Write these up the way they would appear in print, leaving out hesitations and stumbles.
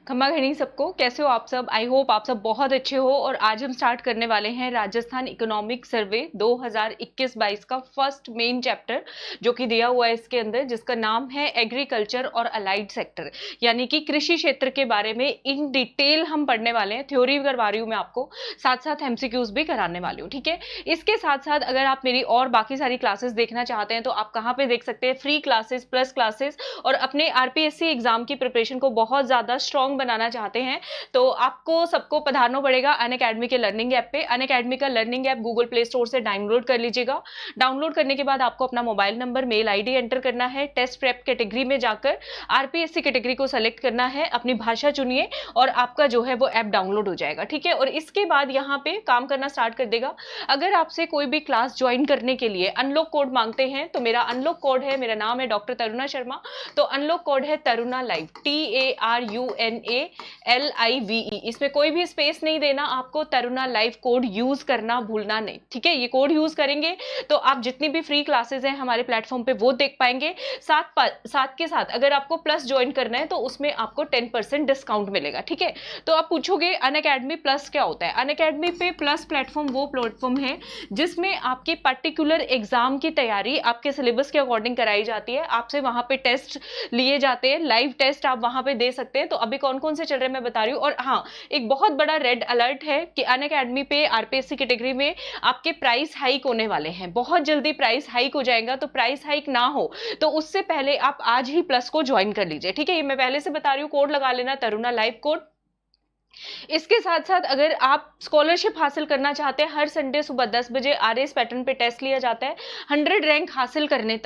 खम्मा घनी सबको, कैसे हो आप सब? आई होप आप सब बहुत अच्छे हो। और आज हम स्टार्ट करने वाले हैं राजस्थान इकोनॉमिक सर्वे 2021-22 का फर्स्ट मेन चैप्टर जो कि दिया हुआ है इसके अंदर, जिसका नाम है एग्रीकल्चर और अलाइड सेक्टर, यानी कि कृषि क्षेत्र के बारे में इन डिटेल हम पढ़ने वाले हैं। थ्योरी करवा रही हूँ मैं आपको, साथ साथ एमसीक्यूज भी कराने वाली हूँ, ठीक है। इसके साथ साथ अगर आप मेरी और बाकी सारी क्लासेस देखना चाहते हैं तो आप कहाँ पे देख सकते हैं? Free classes, plus classes. और अपने आरपीएससी एग्जाम की प्रिपरेशन को बहुत ज्यादा स्ट्रॉन्ग बनाना चाहते हैं तो आपको सबको पधारना पड़ेगा अनअकैडमी के लर्निंग ऐप पे। अनअकैडमी का learning app Google Play Store से डाउनलोड कर लीजिएगा। डाउनलोड करने के बाद आपको अपना mobile number, mail ID enter करना है। टेस्ट प्रेप कैटेगरी में जाकर आरपीएससी कैटेगरी को सेलेक्ट करना है, अपनी भाषा चुनिए और आपका जो है वो ऐप डाउनलोड हो जाएगा, ठीक है। और इसके बाद यहाँ पे काम करना स्टार्ट कर देगा। अगर आपसे कोई भी क्लास ज्वाइन करने के लिए अनलॉक कोड मांगते हैं तो मेरा अनलॉक कोड है, मेरा नाम है डॉक्टर तरुणा शर्मा, तो अनलॉक कोड है तरुणा लाइव, TARUNALIVE। इसमें कोई भी स्पेस नहीं देना आपको, तरुणा लाइव कोड यूज करना भूलना नहीं, ठीक है। ये कोड यूज करेंगे तो आप जितनी भी फ्री क्लासेस हैं हमारे प्लेटफॉर्म पे वो देख पाएंगे। साथ के साथ अगर आपको प्लस ज्वाइन करना है तो उसमें आपको 10% डिस्काउंट मिलेगा, ठीक है। तो आप पूछोगे अनअकैडमी प्लस क्या होता है? अनअकैडमी पे प्लस प्लेटफॉर्म वो प्लेटफॉर्म है जिसमें आपके पर्टिकुलर एग्जाम की तैयारी आपके सिलेबस के अकॉर्डिंग कराई जाती है। आपसे वहां पे टेस्ट लिए जाते हैं, लाइव टेस्ट आप वहां पे दे सकते हैं। तो अभी कौन कौन से चल रहे हैं मैं बता रही हूँ। और हाँ, एक बहुत बड़ा रेड अलर्ट है कि अनअकैडमी पे आरपीएससी कैटेगरी में आपके प्राइस हाइक होने वाले हैं। बहुत जल्दी प्राइस हाइक हो जाएगा, तो प्राइस हाइक ना हो तो उससे पहले आप आज ही प्लस को ज्वाइन कर लीजिए, ठीक है। ये मैं पहले से बता रही हूँ, कोड लगा लेना तरुणा लाइव कोड। इसके साथ साथ अगर आप स्कॉलरशिप हासिल करना चाहते हैं, हर संडे सुबह 10 बजे आरएस पैटर्न पे टेस्ट लिया जाता है। 100 रैंक हासिल करने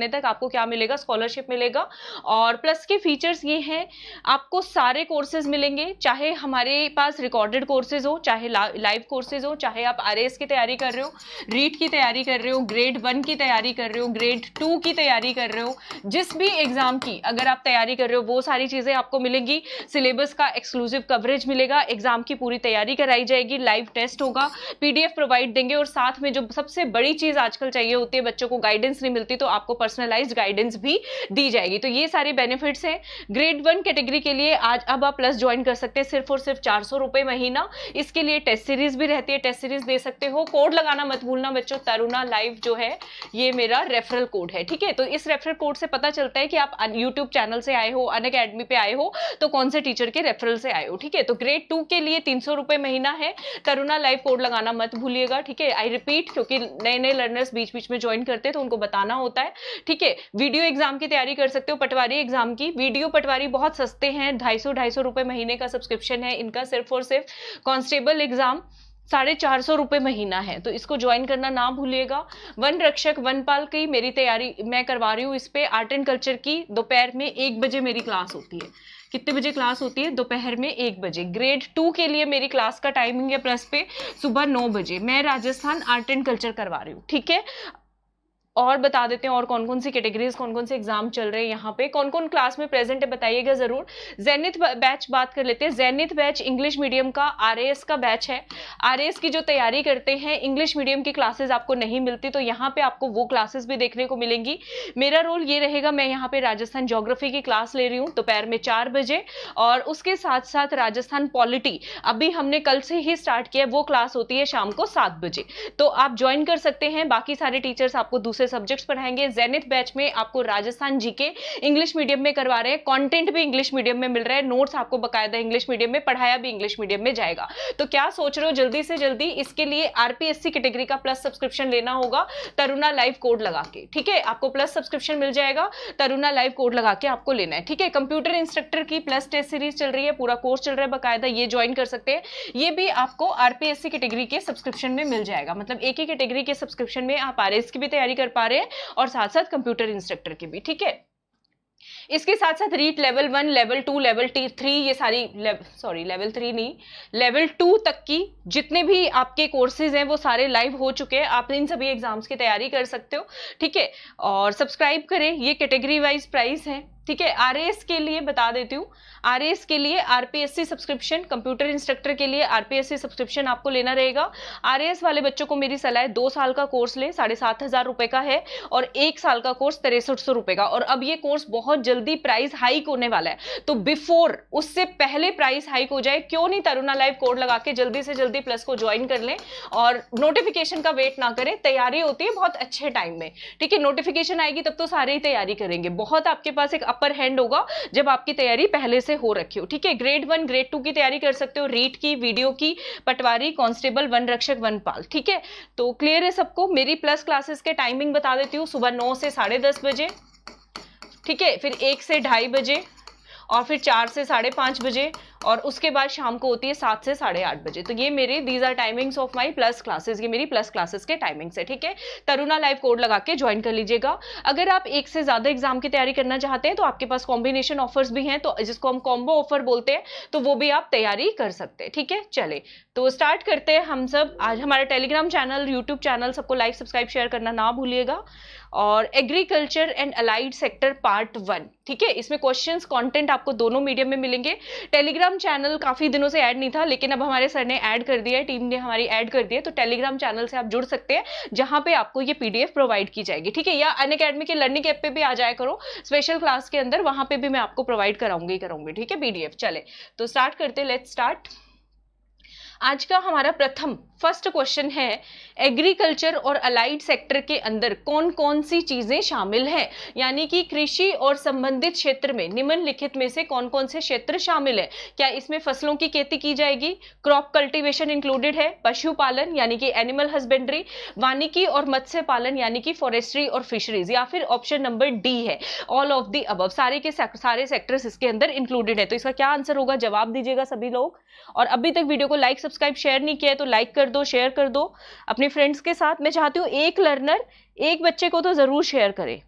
तक आपको क्या मिलेगा? स्कॉलरशिप मिलेगा। और प्लस के फीचर्स ये हैं, आपको सारे कोर्सेज मिलेंगे, चाहे हमारे पास रिकॉर्डेड कोर्सेज हो, चाहे लाइव कोर्सेज हो, चाहे आप आरएस की तैयारी कर रहे हो, रीट की तैयारी कर रहे हो, ग्रेड 1 की तैयारी कर रहे हो, ग्रेड 2 की तैयारी कर रहे हो, जिस भी एग्जाम की अगर आप तैयारी कर रहे हो वो सारी चीजें आपको मिलेंगी। सिलेबस का एक्सक्लूसिव कवरेज मिलेगा, एग्जाम की पूरी तैयारी कराई जाएगी, लाइव टेस्ट होगा, पीडीएफ प्रोवाइड देंगे। और साथ में जो सबसे बड़ी चीज आजकल चाहिए होती है, बच्चों को गाइडेंस नहीं मिलती, तो आपको पर्सनलाइज्ड गाइडेंस भी दी जाएगी। तो ये सारे बेनिफिट्स हैं। ग्रेड 1 कैटेगरी के लिए आज अब आप प्लस ज्वाइन कर सकते हैं सिर्फ और सिर्फ 400 रुपए महीना। इसके लिए टेस्ट सीरीज भी रहती है, टेस्ट सीरीज दे सकते हो। कोड लगाना मत भूलना बच्चों, तरुणा लाइव जो है ये मेरा रेफरल कोड है, ठीक है। तो इस रेफरल कोड से पता चलता है कि आप यूट्यूब चैनल से आए हो, अनअकैडमी पे आए हो, तो कौन से टीचर के रेफरल से आए हो, ठीक है। तो ग्रेड 2 के लिए 300 रुपए महीना है। तरुणा लाइव कोड लगाना मत भूलिएगा, ठीक है। आई रिपीट, क्योंकि नए नए लर्नर्स बीच बीच में ज्वाइन करते हैं तो उनको बताना होता है, ठीक है। वीडियो एग्जाम की तैयारी कर सकते हो, पटवारी एग्जाम की। वीडियो पटवारी बहुत सस्ते हैं, 250 रुपए महीने का सब्सक्रिप्शन है इनका सिर्फ और सिर्फ। कांस्टेबल एग्जाम 450 रुपए महीना है, तो इसको ज्वाइन करना ना भूलिएगा। वन रक्षक वनपाल की मेरी तैयारी मैं करवा रही हूँ, इस पे आर्ट एंड कल्चर की दोपहर में 1 बजे मेरी क्लास होती है। कितने बजे क्लास होती है? दोपहर में 1 बजे। ग्रेड 2 के लिए मेरी क्लास का टाइमिंग है प्लस पे सुबह 9 बजे। मैं राजस्थान आर्ट एंड कल्चर करवा रही हूँ, ठीक है। और बता देते हैं और कौन कौन सी कैटेगरीज, कौन कौन से एग्जाम चल रहे हैं यहाँ पे, कौन कौन क्लास में प्रेजेंट है बताइएगा जरूर। जेनिथ बैच बात कर लेते हैं। जेनिथ बैच इंग्लिश मीडियम का आरएएस का बैच है। आरएएस की जो तैयारी करते हैं, इंग्लिश मीडियम की क्लासेस आपको नहीं मिलती, तो यहाँ पे आपको वो क्लासेस भी देखने को मिलेंगी। मेरा रोल ये रहेगा, मैं यहाँ पे राजस्थान ज्योग्राफी की क्लास ले रही हूँ दोपहर में 4 बजे। और उसके साथ साथ राजस्थान पॉलिटी अभी हमने कल से ही स्टार्ट किया, वो क्लास होती है शाम को 7 बजे, तो आप ज्वाइन कर सकते हैं। बाकी सारे टीचर्स आपको दूसरे सब्जेक्ट्स पढ़ाएंगे। जेनिथ बैच में आपको राजस्थान जीके इंग्लिश मीडियम में करवा रहे हैं, कंटेंट भी इंग्लिश मीडियम में मिल रहा है, नोट्स आपको बकायदा इंग्लिश मीडियम में, पढ़ाया भी इंग्लिश मीडियम में जाएगा। तो क्या सोच रहे हो? जल्दी से जल्दी इसके लिए आरपीएससी कैटेगरी का प्लस सब्सक्रिप्शन लेना होगा तरुणा लाइव कोड लगा के, ठीक है। आपको प्लस सब्सक्रिप्शन मिल जाएगा, तरुणा लाइव कोड लगा के आपको लेना है, ठीक है। कंप्यूटर इंस्ट्रक्टर की प्लस टेस्ट सीरीज चल रही है, पूरा कोर्स चल रहा है बकायदा, ये ज्वाइन कर सकते हैं। ये भी आपको आरपीएससी कैटेगरी के सब्सक्रिप्शन में मिल जाएगा, मतलब एक ही कैटेगरी के सब्सक्रिप्शन में आप आरएस की भी तैयारी कर पा रहे हैं और साथ साथ कंप्यूटर इंस्ट्रक्टर की भी, ठीक है। इसके साथ साथ रीट लेवल 1, लेवल 2, लेवल 3, ये सारी लेवल 3 नहीं, लेवल 2 तक की जितने भी आपके कोर्सेज हैं वो सारे लाइव हो चुके हैं। आप इन सभी एग्जाम्स की तैयारी कर सकते हो, ठीक है। और सब्सक्राइब करें, ये कैटेगरी वाइज प्राइस है, ठीक है। आरएएस के लिए बता देती हूँ, आरएएस के लिए आरपीएससी सब्सक्रिप्शन, कंप्यूटर इंस्ट्रक्टर के लिए आरपीएससी सब्सक्रिप्शन आपको लेना रहेगा। आरएएस वाले बच्चों को मेरी सलाह है 2 साल का कोर्स ले, 7,500 रुपए का है, और 1 साल का कोर्स 6300 रुपए का। और अब ये कोर्स बहुत जल्दी प्राइस हाइक होने वाला है, तो बिफोर, उससे पहले प्राइस हाइक हो जाए, क्यों नहीं तरुणा लाइव कोड लगा के जल्दी से जल्दी प्लस को ज्वाइन कर लें और नोटिफिकेशन का वेट ना करें। तैयारी होती है बहुत अच्छे टाइम में, ठीक है। नोटिफिकेशन आएगी तब तो सारे ही तैयारी करेंगे, बहुत आपके पास एक अपर हैंड होगा जब आपकी तैयारी पहले से हो रखी हो, ठीक है। ग्रेड 1 ग्रेड 2 की तैयारी कर सकते हो, रीट की, वीडियो की, पटवारी, कांस्टेबल, वन रक्षक, वनपाल, ठीक है। तो क्लियर है सबको। मेरी प्लस क्लासेस के टाइमिंग बता देती हूँ, सुबह 9 से 10:30 बजे, ठीक है, फिर 1 से 2:30 बजे, और फिर 4 से 5:30 बजे, और उसके बाद शाम को होती है 7 से 8:30 बजे। तो ये मेरे these are timings of my plus classes, ये मेरी प्लस क्लासेस के टाइमिंग्स है, ठीक है। तरुणा लाइव कोड लगा के ज्वाइन कर लीजिएगा। अगर आप 1 से ज्यादा एग्जाम की तैयारी करना चाहते हैं तो आपके पास कॉम्बिनेशन ऑफर्स भी हैं, तो जिसको हम कॉम्बो ऑफर बोलते हैं, तो वो भी आप तैयारी कर सकते हैं, ठीक है। चले तो स्टार्ट करते हैं हम सब। आज हमारा टेलीग्राम चैनल, यूट्यूब चैनल, सबको लाइक सब्सक्राइब शेयर करना ना भूलिएगा। और agriculture and allied sector part 1, ठीक है। इसमें क्वेश्चंस, कंटेंट आपको दोनों मीडियम में मिलेंगे। टेलीग्राम चैनल काफी दिनों से ऐड नहीं था, लेकिन अब हमारे सर ने ऐड कर दिया है, टीम ने हमारी ऐड कर दिया है, तो टेलीग्राम चैनल से आप जुड़ सकते हैं, जहां पे आपको ये पीडीएफ प्रोवाइड की जाएगी, ठीक है। या अनअकैडमी के लर्निंग ऐप पे भी आ जाया करो, स्पेशल क्लास के अंदर, वहां पे भी मैं आपको प्रोवाइड कराऊंगी, ठीक है, पीडीएफ। चले तो स्टार्ट करते, लेट्स स्टार्ट। आज का हमारा फर्स्ट क्वेश्चन है, एग्रीकल्चर और अलाइड सेक्टर के अंदर कौन कौन सी चीजें शामिल हैं, यानी कि कृषि और संबंधित क्षेत्र में निम्नलिखित में से कौन कौन से क्षेत्र शामिल है। क्या इसमें फसलों की खेती की जाएगी, क्रॉप कल्टीवेशन इंक्लूडेड है, पशुपालन यानी कि एनिमल हस्बेंड्री, वानिकी और मत्स्य पालन यानी कि फॉरेस्ट्री और फिशरीज, या फिर ऑप्शन नंबर डी है ऑल ऑफ द अबव, सारे सेक्टर्स इसके अंदर इंक्लूडेड है। तो इसका क्या आंसर होगा, जवाब दीजिएगा सभी लोग। और अभी तक वीडियो को लाइक सब्सक्राइब शेयर नहीं किया है तो लाइक कर दो, शेयर कर दो अपने फ्रेंड्स के साथ। मैं चाहती हूँ एक लर्नर एक बच्चे को तो जरूर शेयर करे,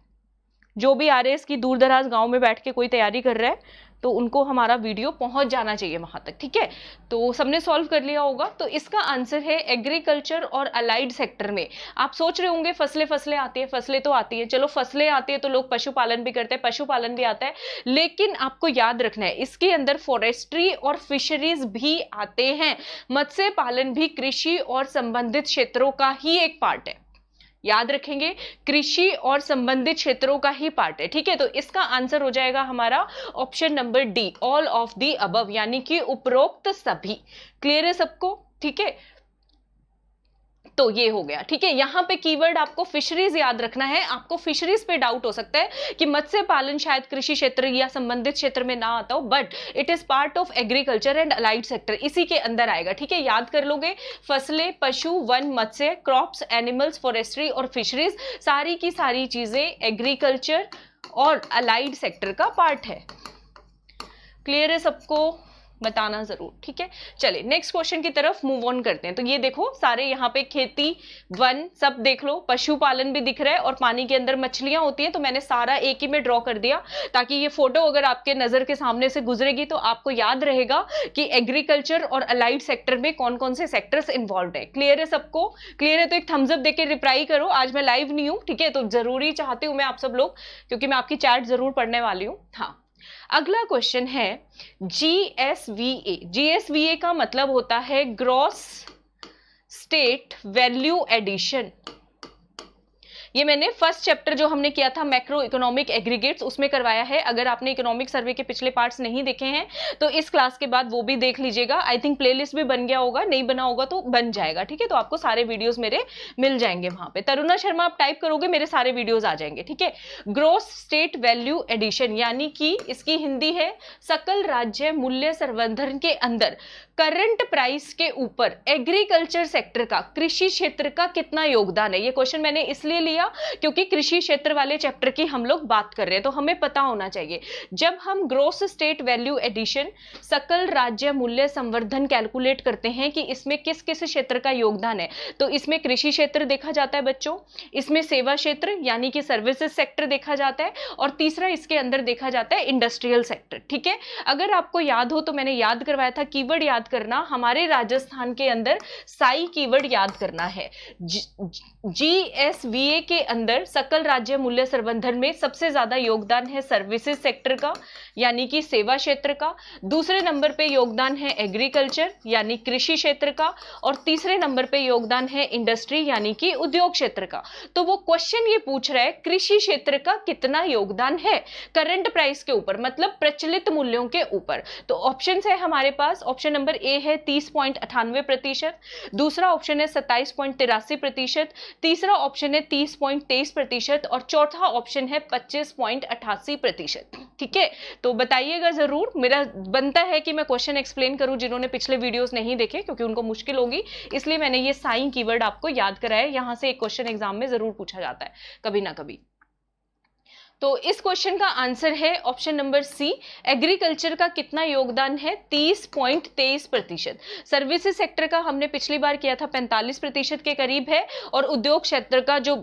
जो भी आरएएस की दूर दराज गांव में बैठ के कोई तैयारी कर रहा है, तो उनको हमारा वीडियो पहुंच जाना चाहिए वहां तक, ठीक है। तो सबने सॉल्व कर लिया होगा। तो इसका आंसर है एग्रीकल्चर और अलाइड सेक्टर में। आप सोच रहे होंगे फसलें आती है, फसलें तो आती है, चलो फसलें आती है तो लोग पशुपालन भी करते हैं, पशुपालन भी आता है, लेकिन आपको याद रखना है इसके अंदर फॉरेस्ट्री और फिशरीज भी आते हैं। मत्स्य पालन भी कृषि और संबंधित क्षेत्रों का ही एक पार्ट है, याद रखेंगे, कृषि और संबंधित क्षेत्रों का ही पार्ट है, ठीक है। तो इसका आंसर हो जाएगा हमारा option number D, all of the above, यानी कि उपरोक्त सभी। क्लियर है सबको, ठीक है। तो ये हो गया, ठीक है। यहां पे कीवर्ड आपको फिशरीज याद रखना है। आपको फिशरीज पे डाउट हो सकता है कि मत्स्य पालन शायद कृषि क्षेत्र या संबंधित क्षेत्र में ना आता हो, but it is part of agriculture and allied sector, इसी के अंदर आएगा, ठीक है। याद कर लोगे, फसलें, पशु, वन, मत्स्य, क्रॉप्स, एनिमल्स, फॉरेस्ट्री और फिशरीज, सारी की सारी चीजें एग्रीकल्चर और अलाइड सेक्टर का पार्ट है। क्लियर है सबको, बताना जरूर, ठीक है। चले नेक्स्ट क्वेश्चन की तरफ मूव ऑन करते हैं। तो ये देखो, सारे यहाँ पे खेती, वन, सब देख लो, पशुपालन भी दिख रहा है, और पानी के अंदर मछलियां होती हैं। तो मैंने सारा एक ही में ड्रॉ कर दिया, ताकि ये फोटो अगर आपके नजर के सामने से गुजरेगी तो आपको याद रहेगा कि एग्रीकल्चर और अलाइड सेक्टर में कौन कौन से सेक्टर्स इन्वॉल्व है। क्लियर है सबको, क्लियर है तो एक थम्स अप देके रिप्लाई करो। आज मैं लाइव नहीं हूं, ठीक है, तो जरूरी चाहती हूं मैं आप सब लोग, क्योंकि मैं आपकी चैट जरूर पढ़ने वाली हूं। हाँ, अगला क्वेश्चन है जीएसवीए। जीएसवीए का मतलब होता है ग्रॉस स्टेट वैल्यू एडिशन। ये मैंने फर्स्ट चैप्टर जो हमने किया था मैक्रो इकोनॉमिक एग्रीगेट्स, उसमें करवाया है। अगर आपने इकोनॉमिक सर्वे के पिछले पार्ट्स नहीं देखे हैं तो इस क्लास के बाद वो भी देख लीजिएगा। आई थिंक प्लेलिस्ट भी बन गया होगा, नहीं बना होगा तो बन जाएगा, ठीक है। तो आपको सारे वीडियोस मेरे मिल जाएंगे वहां पे। तरुणा शर्मा आप टाइप करोगे, मेरे सारे वीडियोस आ जाएंगे, ठीक है। ग्रॉस स्टेट वैल्यू एडिशन, यानी कि इसकी हिंदी है सकल राज्य मूल्य संवर्धन के अंदर करंट प्राइस के ऊपर एग्रीकल्चर सेक्टर का, कृषि क्षेत्र का कितना योगदान है। ये क्वेश्चन मैंने इसलिए लिया क्योंकि कृषि क्षेत्र वाले चैप्टर की हम लोग बात कर रहे हैं, तो हमें पता होना चाहिए जब हम ग्रॉस स्टेट वैल्यू एडिशन, सकल राज्य मूल्य संवर्धन कैलकुलेट करते हैं कि इसमें किस किस क्षेत्र का योगदान है, तो इसमें कृषि क्षेत्र देखा जाता है बच्चों, इसमें सेवा क्षेत्र यानी कि सर्विसेज सेक्टर देखा जाता है, और तीसरा इसके अंदर देखा जाता है इंडस्ट्रियल सेक्टर, ठीक है। अगर आपको याद हो तो मैंने याद करवाया था, कीवर्ड याद करना, हमारे राजस्थान के अंदर साई कीवर्ड याद करना है। जीएसवीए के अंदर सकल राज्य मूल्य संवर्धन में सबसे ज्यादा योगदान है सर्विसेज सेक्टर का यानी कि सेवा क्षेत्र का, दूसरे नंबर पे योगदान है एग्रीकल्चर यानी कृषि क्षेत्र का, और तीसरे नंबर पे योगदान है इंडस्ट्री यानी कि उद्योग क्षेत्र का। तो वो क्वेश्चन ये पूछ रहा है कृषि क्षेत्र का कितना योगदान है करंट प्राइस के ऊपर, मतलब प्रचलित मूल्यों के ऊपर। तो ऑप्शन है हमारे पास, ऑप्शन नंबर ए है 30.98%, दूसरा ऑप्शन है 27.83%, तीसरा ऑप्शन है 30.23% और चौथा ऑप्शन है 25.88%। ठीक है, तो बताइएगा जरूर। मेरा बनता है कि मैं क्वेश्चन एक्सप्लेन करूं जिन्होंने पिछले वीडियोस नहीं देखे, क्योंकि उनको मुश्किल होगी, इसलिए मैंने ये साइन कीवर्ड आपको याद कराया। यहां से एक क्वेश्चन एग्जाम में जरूर पूछा जाता है कभी ना कभी। तो इस क्वेश्चन का आंसर है ऑप्शन नंबर सी, एग्रीकल्चर का कितना योगदान है 30.23%। सर्विसेज सेक्टर का हमने पिछली बार किया था 45% के करीब है, और उद्योग क्षेत्र का जो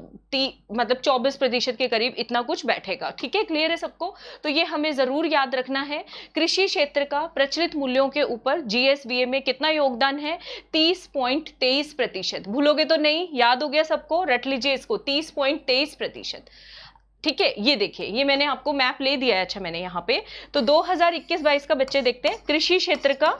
मतलब 24% के करीब इतना कुछ बैठेगा। ठीक है, क्लियर है सबको? तो ये हमें जरूर याद रखना है। कृषि क्षेत्र का प्रचलित मूल्यों के ऊपर जीएसवीए में कितना योगदान है 30.23%। भूलोगे तो नहीं, याद हो गया सबको, रट लीजिए इसको 30.23%। ठीक है, ये देखिए, ये मैंने आपको मैप ले दिया है। अच्छा, मैंने यहाँ पे तो 2021-22 का बच्चे देखते हैं। कृषि क्षेत्र का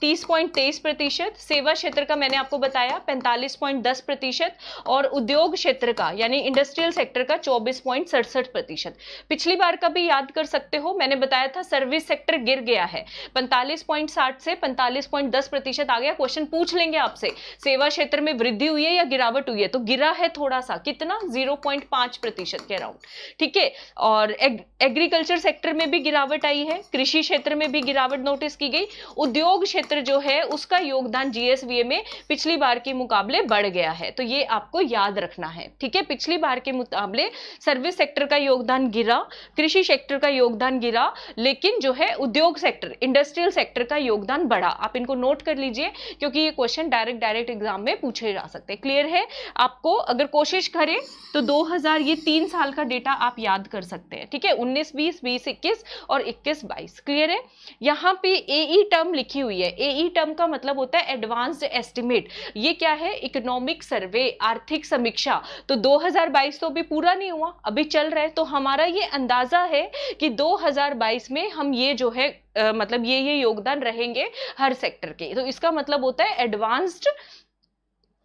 30.23%, सेवा क्षेत्र का मैंने आपको बताया 45.10% और उद्योग क्षेत्र का यानी इंडस्ट्रियल सेक्टर का 24.67%। पिछली बार का भी याद कर सकते हो, मैंने बताया था सर्विस सेक्टर गिर गया है, 45.60 से 45.10% आ गया। क्वेश्चन पूछ लेंगे आपसे, सेवा क्षेत्र में वृद्धि हुई है या गिरावट हुई है? तो गिरा है थोड़ा सा, कितना 0.5% के अराउंड। ठीक है, और एग्रीकल्चर सेक्टर में भी गिरावट आई है, कृषि क्षेत्र में भी गिरावट नोटिस की गई, उद्योग क्षेत्र जो है उसका योगदान जीएसवीए में पिछली बार के मुकाबले बढ़ गया है। तो ये आपको याद रखना है। ठीक है, पिछली बार के मुकाबले सर्विस सेक्टर का योगदान गिरा, कृषि सेक्टर का योगदान गिरा, लेकिन जो है उद्योग सेक्टर इंडस्ट्रियल सेक्टर का योगदान बढ़ा। आप इनको नोट कर लीजिए, क्योंकि ये क्वेश्चन डायरेक्ट एग्जाम में पूछे जा सकते हैं। क्लियर है आपको? अगर कोशिश करें तो 2000 ये 3 साल का डेटा आप याद कर सकते हैं। ठीक है, 19-20, 20-21 और 21-22। क्लियर है? यहाँ पे एई टर्म लिखी हुई है। एई टर्म का मतलब होता है एडवांस्ड एस्टिमेट। ये क्या है? इकोनॉमिक सर्वे, आर्थिक समीक्षा। तो 2022 तो अभी पूरा नहीं हुआ, अभी चल रहा है। तो हमारा ये अंदाजा है कि 2022 में हम ये जो है मतलब ये योगदान रहेंगे हर सेक्टर के। तो इसका मतलब होता है एडवांस्ड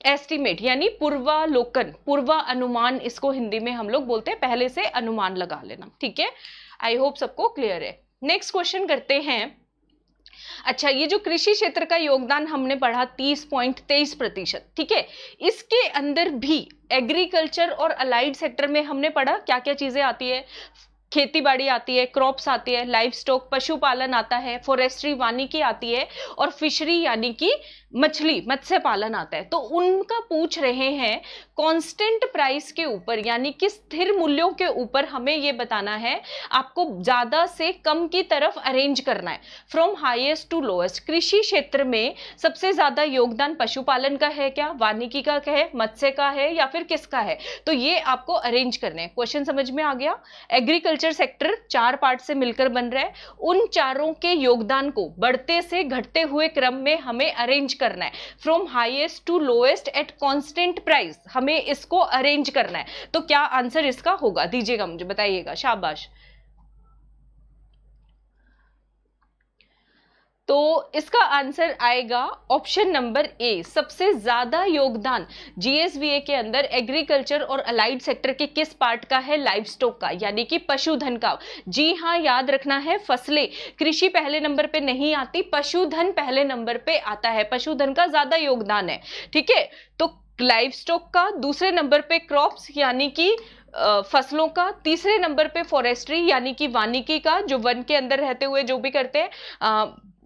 एस्टिमेट यानी पूर्वालोकन, पूर्वानुमान इसको हिंदी में हम लोग बोलते हैं। पहले से अनुमान लगा लेना। ठीक है, आई होप सबको क्लियर है। नेक्स्ट क्वेश्चन करते हैं। अच्छा, ये जो कृषि क्षेत्र का योगदान हमने पढ़ा 30.23%। ठीक है, इसके अंदर भी एग्रीकल्चर और अलाइड सेक्टर में हमने पढ़ा क्या क्या चीजें आती है। खेती बाड़ी आती है, क्रॉप्स आती है, लाइफ स्टॉक पशुपालन आता है, फॉरेस्ट्री वानिकी आती है, और फिशरी यानी कि मछली मत्स्य पालन आता है। तो उनका पूछ रहे हैं कांस्टेंट प्राइस के ऊपर यानी कि स्थिर मूल्यों के ऊपर हमें ये बताना है, आपको ज्यादा से कम की तरफ अरेंज करना है, फ्रॉम हाईएस्ट टू लोएस्ट। कृषि क्षेत्र में सबसे ज्यादा योगदान पशुपालन का है क्या, वानिकी का है, मत्स्य का है, या फिर किसका है? तो ये आपको अरेंज करने हैं। क्वेश्चन समझ में आ गया? एग्रीकल्चर सेक्टर 4 पार्ट से मिलकर बन रहा है, उन चारों के योगदान को बढ़ते से घटते हुए क्रम में हमें अरेंज करना है, from highest to lowest at constant price. हमें इसको अरेंज करना है। तो क्या आंसर इसका होगा? दीजिएगा मुझे, बताइएगा। शाबाश। तो इसका आंसर आएगा ऑप्शन नंबर ए। सबसे ज्यादा योगदान जीएसवीए के अंदर एग्रीकल्चर और अलाइड सेक्टर के किस पार्ट का है? लाइफ स्टॉक का यानी कि पशुधन का। जी हाँ, याद रखना है, फसलें, कृषि पहले नंबर पे नहीं आती, पशुधन पहले नंबर पे आता है। पशुधन का ज्यादा योगदान है। ठीक है, तो लाइफ स्टॉक का, दूसरे नंबर पे क्रॉप्स यानी कि फसलों का, तीसरे नंबर पे फॉरेस्ट्री यानी कि वानिकी का, जो वन के अंदर रहते हुए जो भी करते हैं,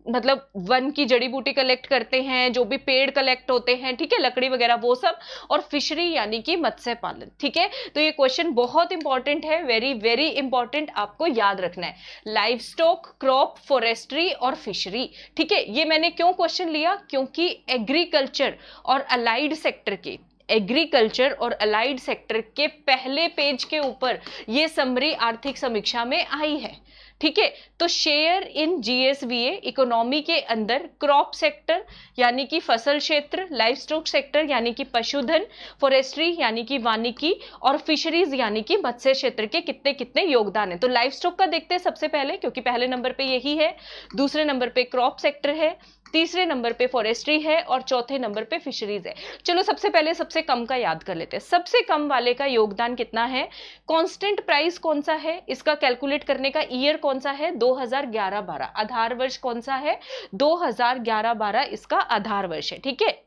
मतलब वन की जड़ी बूटी कलेक्ट करते हैं, जो भी पेड़ कलेक्ट होते हैं, ठीक है, लकड़ी वगैरह वो सब, और फिशरी यानी कि मत्स्य पालन। ठीक है, तो ये क्वेश्चन बहुत इंपॉर्टेंट है, वेरी वेरी इंपॉर्टेंट, आपको याद रखना है। लाइफ स्टॉक, क्रॉप, फॉरेस्ट्री और फिशरी। ठीक है, ये मैंने क्यों क्वेश्चन लिया? क्योंकि एग्रीकल्चर और अलाइड सेक्टर के एग्रीकल्चर और अलाइड सेक्टर के पहले पेज के ऊपर ये समरी आर्थिक समीक्षा में आई है। ठीक है, तो शेयर इन जीएसवीए इकोनॉमी के अंदर क्रॉप सेक्टर यानी कि फसल क्षेत्र, लाइफ स्टॉक सेक्टर यानी कि पशुधन, फॉरेस्ट्री यानी कि वानिकी और फिशरीज यानी कि मत्स्य क्षेत्र के कितने कितने योगदान है। तो लाइफ स्टॉक का देखते हैं सबसे पहले, क्योंकि पहले नंबर पे यही है, दूसरे नंबर पे क्रॉप सेक्टर है, तीसरे नंबर पे फॉरेस्ट्री है और चौथे नंबर पे फिशरीज है। चलो सबसे पहले सबसे कम का याद कर लेते हैं। सबसे कम वाले का योगदान कितना है? कांस्टेंट प्राइस कौन सा है, इसका कैलकुलेट करने का ईयर कौन सा है? 2011-12। आधार वर्ष कौन सा है? 2011-12 इसका आधार वर्ष है। ठीक है,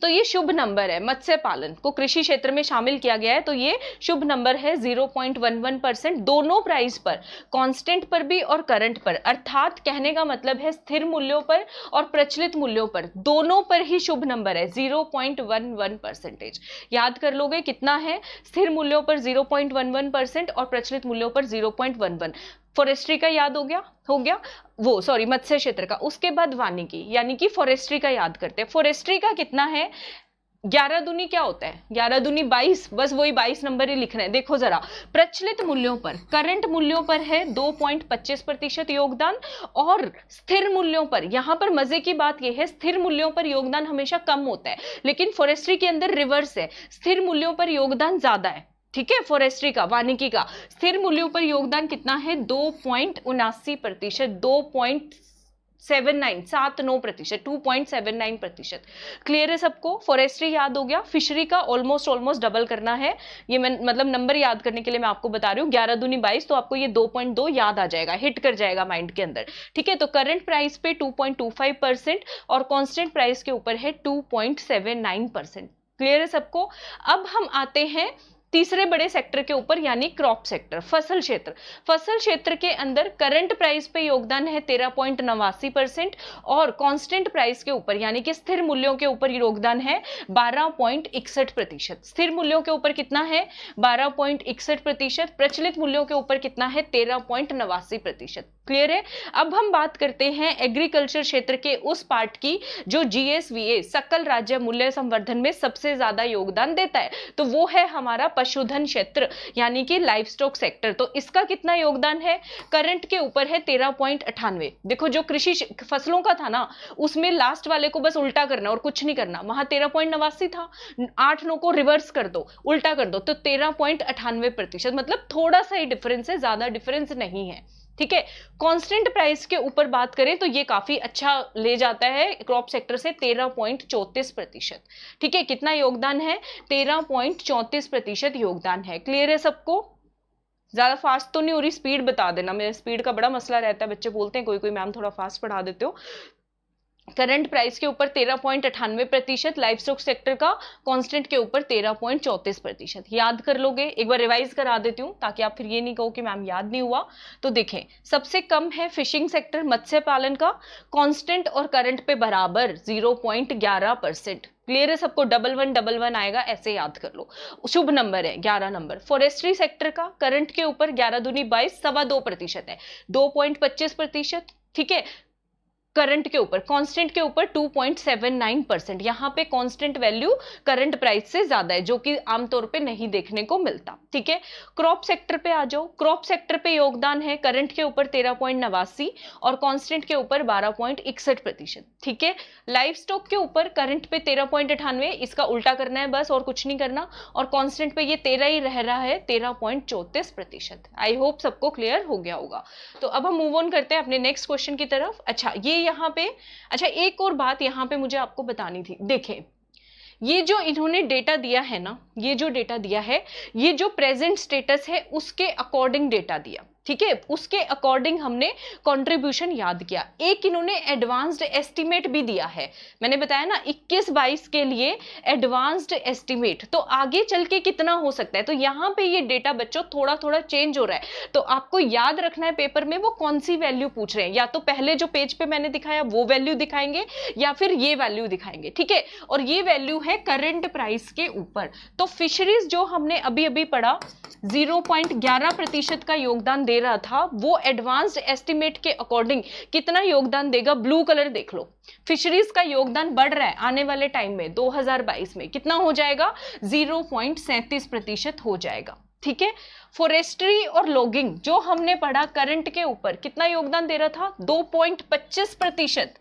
तो ये शुभ नंबर है। मत्स्य पालन को कृषि क्षेत्र में शामिल किया गया है, तो ये शुभ नंबर है 0.11%। दोनों प्राइस पर, कांस्टेंट पर भी और करंट पर, अर्थात कहने का मतलब है स्थिर मूल्यों पर और प्रचलित मूल्यों पर, दोनों पर ही शुभ नंबर है 0.11%। याद कर लोगे कितना है? स्थिर मूल्यों पर 0.11% और प्रचलित मूल्यों पर 0.11। फॉरेस्ट्री का याद हो गया वो, सॉरी, मत्स्य क्षेत्र का। उसके बाद वानिकी यानी कि फॉरेस्ट्री का याद करते हैं। फॉरेस्ट्री का कितना है? 11 दूनी क्या होता है? 11 दूनी 22, बस वही 22 नंबर ही लिख रहे हैं। देखो जरा, प्रचलित मूल्यों पर, करंट मूल्यों पर है 2.25% योगदान, और स्थिर मूल्यों पर, यहां पर मजे की बात यह है स्थिर मूल्यों पर योगदान हमेशा कम होता है, लेकिन फॉरेस्ट्री के अंदर रिवर्स है, स्थिर मूल्यों पर योगदान ज्यादा है। ठीक है, फॉरेस्ट्री का, वानिकी का स्थिर मूल्यों पर योगदान कितना है? 2.79%, 2.79%। क्लियर है सबको? फॉरेस्ट्री याद हो गया। फिशरी का ऑलमोस्ट डबल करना है, ये मैं मतलब नंबर याद करने के लिए मैं आपको बता रही हूँ। 11 दूनी 22, तो आपको ये 2.2 याद आ जाएगा, हिट कर जाएगा माइंड के अंदर। ठीक है, तो करंट प्राइस पे 2.25% और कांस्टेंट प्राइस के ऊपर है 2.79%। क्लियर है सबको? अब हम आते हैं तीसरे बड़े सेक्टर के ऊपर, यानी क्रॉप सेक्टर, फसल क्षेत्र। फसल क्षेत्र के अंदर करंट प्राइस पे योगदान है 13.89% और कांस्टेंट प्राइस के ऊपर यानी कि स्थिर मूल्यों के ऊपर योगदान है 12.61%। स्थिर मूल्यों के ऊपर कितना है? 12.61%। प्रचलित मूल्यों के ऊपर कितना है? 13.89%। क्लियर है? अब हम बात करते हैं एग्रीकल्चर क्षेत्र के उस पार्ट की जो जीएसवीए सकल राज्य मूल्य संवर्धन में सबसे ज्यादा योगदान देता है, तो वो है हमारा पशुधन क्षेत्र यानी कि लाइफ स्टॉक सेक्टर। तो इसका कितना योगदान है? करंट के ऊपर है 13.98। देखो जो कृषि फसलों का था ना, उसमें लास्ट वाले को बस उल्टा करना और कुछ नहीं करना। वहां 13.89 था, 8 9 को रिवर्स कर दो, उल्टा कर दो, तो 13.98%। मतलब थोड़ा सा ही डिफरेंस है, ज्यादा डिफरेंस नहीं है। ठीक है, कांस्टेंट प्राइस के ऊपर बात करें तो ये काफी अच्छा ले जाता है क्रॉप सेक्टर से 13.34%। ठीक है, कितना योगदान है? 13.34% योगदान है। क्लियर है सबको? ज्यादा फास्ट तो नहीं हो रही, स्पीड बता देना, मेरे स्पीड का बड़ा मसला रहता है, बच्चे बोलते हैं कोई मैम थोड़ा फास्ट पढ़ा देते हो। करंट प्राइस के ऊपर 13.98%, लाइफ स्टॉक सेक्टर का कांस्टेंट के ऊपर 13.34%। याद कर लोगे? एक बार रिवाइज करा देती हूँ ताकि आप फिर ये नहीं कहो कि मैम याद नहीं हुआ। तो देखें, सबसे कम है फिशिंग सेक्टर, मत्स्य पालन का, कांस्टेंट और करंट पे बराबर 0.11%। क्लियर है सबको? 1111 आएगा, ऐसे याद कर लो, शुभ नंबर है 11 नंबर। फॉरेस्ट्री सेक्टर का करंट के ऊपर 11 दूनी 22, 2.25% है, 2.25%। ठीक है, करंट के ऊपर, कांस्टेंट के ऊपर 2.79%। यहां पे कांस्टेंट वैल्यू करंट प्राइस से ज्यादा है, जो कि आमतौर पे नहीं देखने को मिलता। ठीक है, क्रॉप सेक्टर पे आ जाओ। क्रॉप सेक्टर पे योगदान है करंट के ऊपर 13.89 और कांस्टेंट के ऊपर 12.61%। ठीक है, लाइफ स्टॉक के ऊपर करंट पे 13.98, इसका उल्टा करना है बस और कुछ नहीं करना, और कांस्टेंट पे ये 13 ही रह रहा है, 13.34%। आई होप सबको क्लियर हो गया होगा। तो अब हम मूव ऑन करते हैं अपने नेक्स्ट क्वेश्चन की तरफ। अच्छा, ये यहाँ पे, अच्छा एक और बात यहाँ पे मुझे आपको बतानी थी। देखें, ये जो इन्होंने डेटा दिया है ना, ये जो डेटा दिया है, ये जो प्रेजेंट स्टेटस है उसके अकॉर्डिंग डेटा दिया। ठीक है, उसके अकॉर्डिंग हमने कंट्रीब्यूशन याद किया। एक इन्होंने एडवांस्ड एस्टीमेट भी दिया है, मैंने बताया ना 21-22 के लिए एडवांस्ड एस्टीमेट, तो आगे चल के कितना हो सकता है। तो यहाँ पे ये डेटा बच्चों थोड़ा थोड़ा चेंज हो रहा है, तो आपको याद रखना है पेपर में वो कौन सी वैल्यू पूछ रहे हैं। या तो पहले जो पेज पे मैंने दिखाया वो वैल्यू दिखाएंगे या फिर ये वैल्यू दिखाएंगे। ठीक है, और ये वैल्यू है करंट प्राइस के ऊपर। तो फिशरीज जो हमने अभी अभी पढ़ा 0.11% का योगदान दे रहा था वो एडवांस्ड एस्टिमेट के अकॉर्डिंग कितना योगदान देगा? ब्लू कलर देख लो, फिशरीज का योगदान बढ़ रहा है आने वाले टाइम में 2022 में कितना हो जाएगा? 0.37% हो जाएगा। ठीक है, फॉरेस्ट्री और लॉगिंग जो हमने पढ़ा करंट के ऊपर कितना योगदान दे रहा था? 2.25%।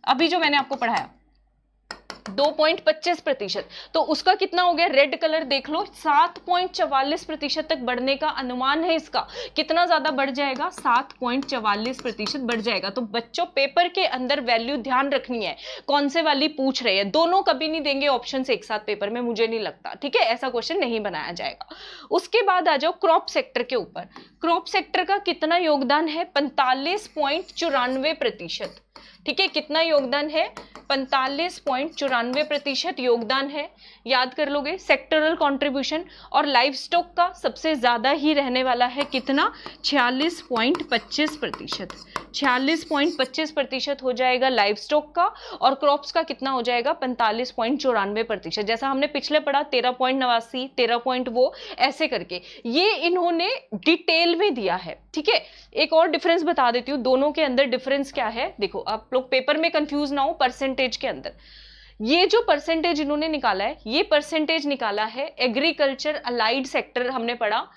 अभी जो मैंने आपको पढ़ाया 2.25%, तो उसका कितना हो गया? रेड कलर देख लो, 7.44% तक बढ़ने का अनुमान है इसका। कितना ज्यादा बढ़ जाएगा? 7.44% बढ़ जाएगा। तो बच्चों पेपर के अंदर वैल्यू ध्यान रखनी है, कौन से वाली पूछ रहे हैं। दोनों कभी नहीं देंगे ऑप्शन एक साथ पेपर में, मुझे नहीं लगता। ठीक है, ऐसा क्वेश्चन नहीं बनाया जाएगा। उसके बाद आ जाओ क्रॉप सेक्टर के ऊपर। क्रॉप सेक्टर का कितना योगदान है? 45.94%। ठीक है, कितना योगदान है? 45.94% योगदान है। याद कर लोगे सेक्टरल कंट्रीब्यूशन। और लाइव स्टॉक का सबसे ज्यादा ही रहने वाला है कितना? 46.25%। 46.25% हो जाएगा लाइव स्टॉक का। और क्रॉप्स का कितना हो जाएगा? 45.94%। जैसा हमने पिछले पढ़ा 13.89, 13 वो ऐसे करके ये इन्होंने डिटेल में दिया है। ठीक है, एक और डिफरेंस बता देती हूँ, दोनों के अंदर डिफरेंस क्या है देखो, आप लोग पेपर में कंफ्यूज ना हो। परसेंटेज के अंदर ये जो परसेंटेज इन्होंने निकाला है, ये परसेंटेज निकाला है एग्रीकल्चर अलाइड सेक्टर, हमने पढ़ा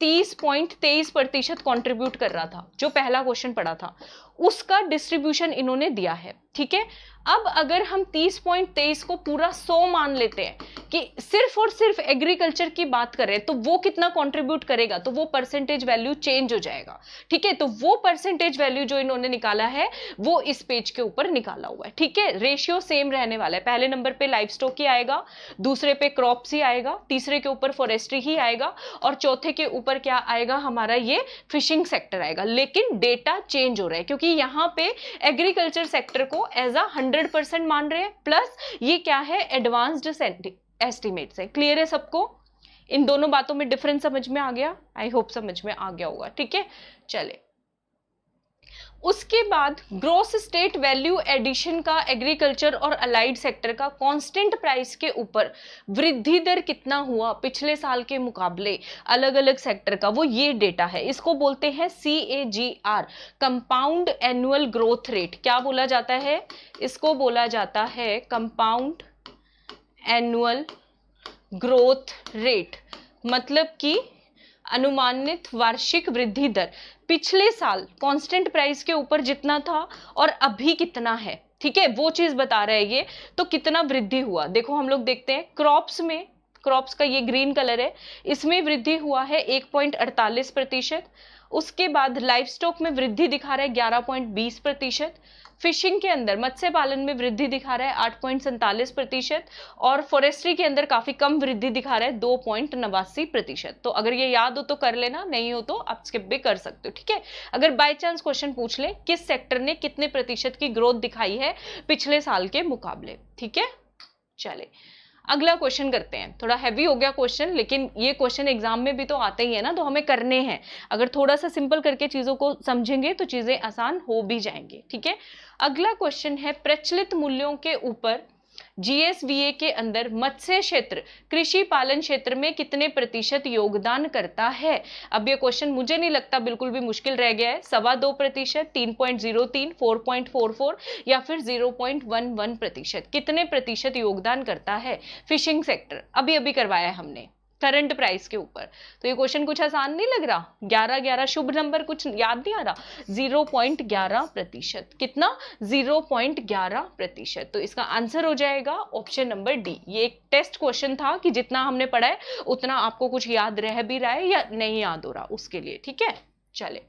30.23% कंट्रीब्यूट कर रहा था, जो पहला क्वेश्चन पढ़ा था उसका डिस्ट्रीब्यूशन इन्होंने दिया है। ठीक है, अब अगर हम 30.23 को पूरा 100 मान लेते हैं कि सिर्फ और सिर्फ एग्रीकल्चर की बात करें तो वो कितना कंट्रीब्यूट करेगा, तो वो परसेंटेज वैल्यू चेंज हो जाएगा। ठीक है, तो वो परसेंटेज वैल्यू जो इन्होंने निकाला है वो इस पेज के ऊपर निकाला हुआ है। ठीक है, रेशियो सेम रहने वाला है। पहले नंबर पे लाइव स्टॉक ही आएगा, दूसरे पे क्रॉप्स ही आएगा, तीसरे के ऊपर फॉरेस्ट्री ही आएगा, और चौथे के ऊपर क्या आएगा? हमारा ये फिशिंग सेक्टर आएगा। लेकिन डेटा चेंज हो रहा है क्योंकि यहाँ पे एग्रीकल्चर सेक्टर को एज अ 100% मान रहे हैं, प्लस ये क्या है? एडवांस्ड एस्टिमेट है। क्लियर है सबको? इन दोनों बातों में डिफरेंस समझ में आ गया? आई होप समझ में आ गया होगा। ठीक है, चले उसके बाद ग्रोस स्टेट वैल्यू एडिशन का एग्रीकल्चर और अलाइड सेक्टर का कांस्टेंट प्राइस के ऊपर वृद्धि दर कितना हुआ पिछले साल के मुकाबले अलग अलग सेक्टर का, वो ये डेटा है। इसको बोलते हैं CAGR, compound annual growth rate. क्या बोला जाता है? इसको बोला जाता है कंपाउंड एनुअल ग्रोथ रेट, मतलब कि अनुमानित वार्षिक वृद्धि दर पिछले साल कांस्टेंट प्राइस के ऊपर जितना था और अभी कितना है। ठीक है, वो चीज बता रहा है ये। तो कितना वृद्धि हुआ देखो, हम लोग देखते हैं क्रॉप्स में, क्रॉप्स का ये ग्रीन कलर है, इसमें वृद्धि हुआ है 1.48%। उसके बाद लाइव स्टॉक में वृद्धि दिखा रहा है 11.20%। फिशिंग के अंदर, मत्स्य पालन में वृद्धि दिखा रहा है 8.47%। और फॉरेस्ट्री के अंदर काफी कम वृद्धि दिखा रहा है 2.89%। तो अगर ये याद हो तो कर लेना, नहीं हो तो आप स्किप भी कर सकते हो। ठीक है, अगर बाय चांस क्वेश्चन पूछ ले किस सेक्टर ने कितने प्रतिशत की ग्रोथ दिखाई है पिछले साल के मुकाबले। ठीक है, चले अगला क्वेश्चन करते हैं। थोड़ा हैवी हो गया क्वेश्चन, लेकिन ये क्वेश्चन एग्जाम में भी तो आते ही है ना, तो हमें करने हैं। अगर थोड़ा सा सिंपल करके चीजों को समझेंगे तो चीजें आसान हो भी जाएंगी। ठीक है, अगला क्वेश्चन है प्रचलित मूल्यों के ऊपर GSVA के अंदर मत्स्य क्षेत्र कृषि पालन क्षेत्र में कितने प्रतिशत योगदान करता है। अब ये क्वेश्चन मुझे नहीं लगता बिल्कुल भी मुश्किल रह गया है। 2.25%, 3.03, 4.44 या फिर 0.11%, कितने प्रतिशत योगदान करता है फिशिंग सेक्टर। अभी अभी करवाया है हमने करंट प्राइस के ऊपर। तो ये क्वेश्चन कुछ आसान नहीं लग रहा। 11 शुभ नंबर कुछ याद नहीं आ रहा। 0.11%, कितना? 0.11%। तो इसका आंसर हो जाएगा ऑप्शन नंबर डी। ये एक टेस्ट क्वेश्चन था कि जितना हमने पढ़ा है उतना आपको कुछ याद रह भी रहा है या नहीं याद हो रहा उसके लिए। ठीक है, चले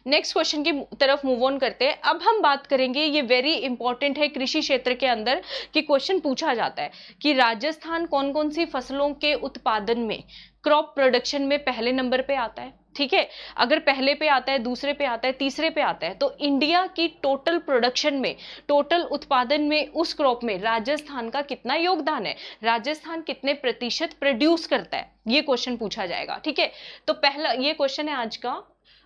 नेक्स्ट क्वेश्चन की तरफ मूव ऑन करते हैं। अब हम बात करेंगे, ये वेरी इंपॉर्टेंट है कृषि क्षेत्र के अंदर कि क्वेश्चन पूछा जाता है कि राजस्थान कौन कौन सी फसलों के उत्पादन में, क्रॉप प्रोडक्शन में पहले नंबर पे आता है। ठीक है, अगर पहले पे आता है, दूसरे पे आता है, तीसरे पे आता है, तो इंडिया की टोटल प्रोडक्शन में, टोटल उत्पादन में उस क्रॉप में राजस्थान का कितना योगदान है, राजस्थान कितने प्रतिशत प्रोड्यूस करता है, ये क्वेश्चन पूछा जाएगा। ठीक है, तो पहला ये क्वेश्चन है आज का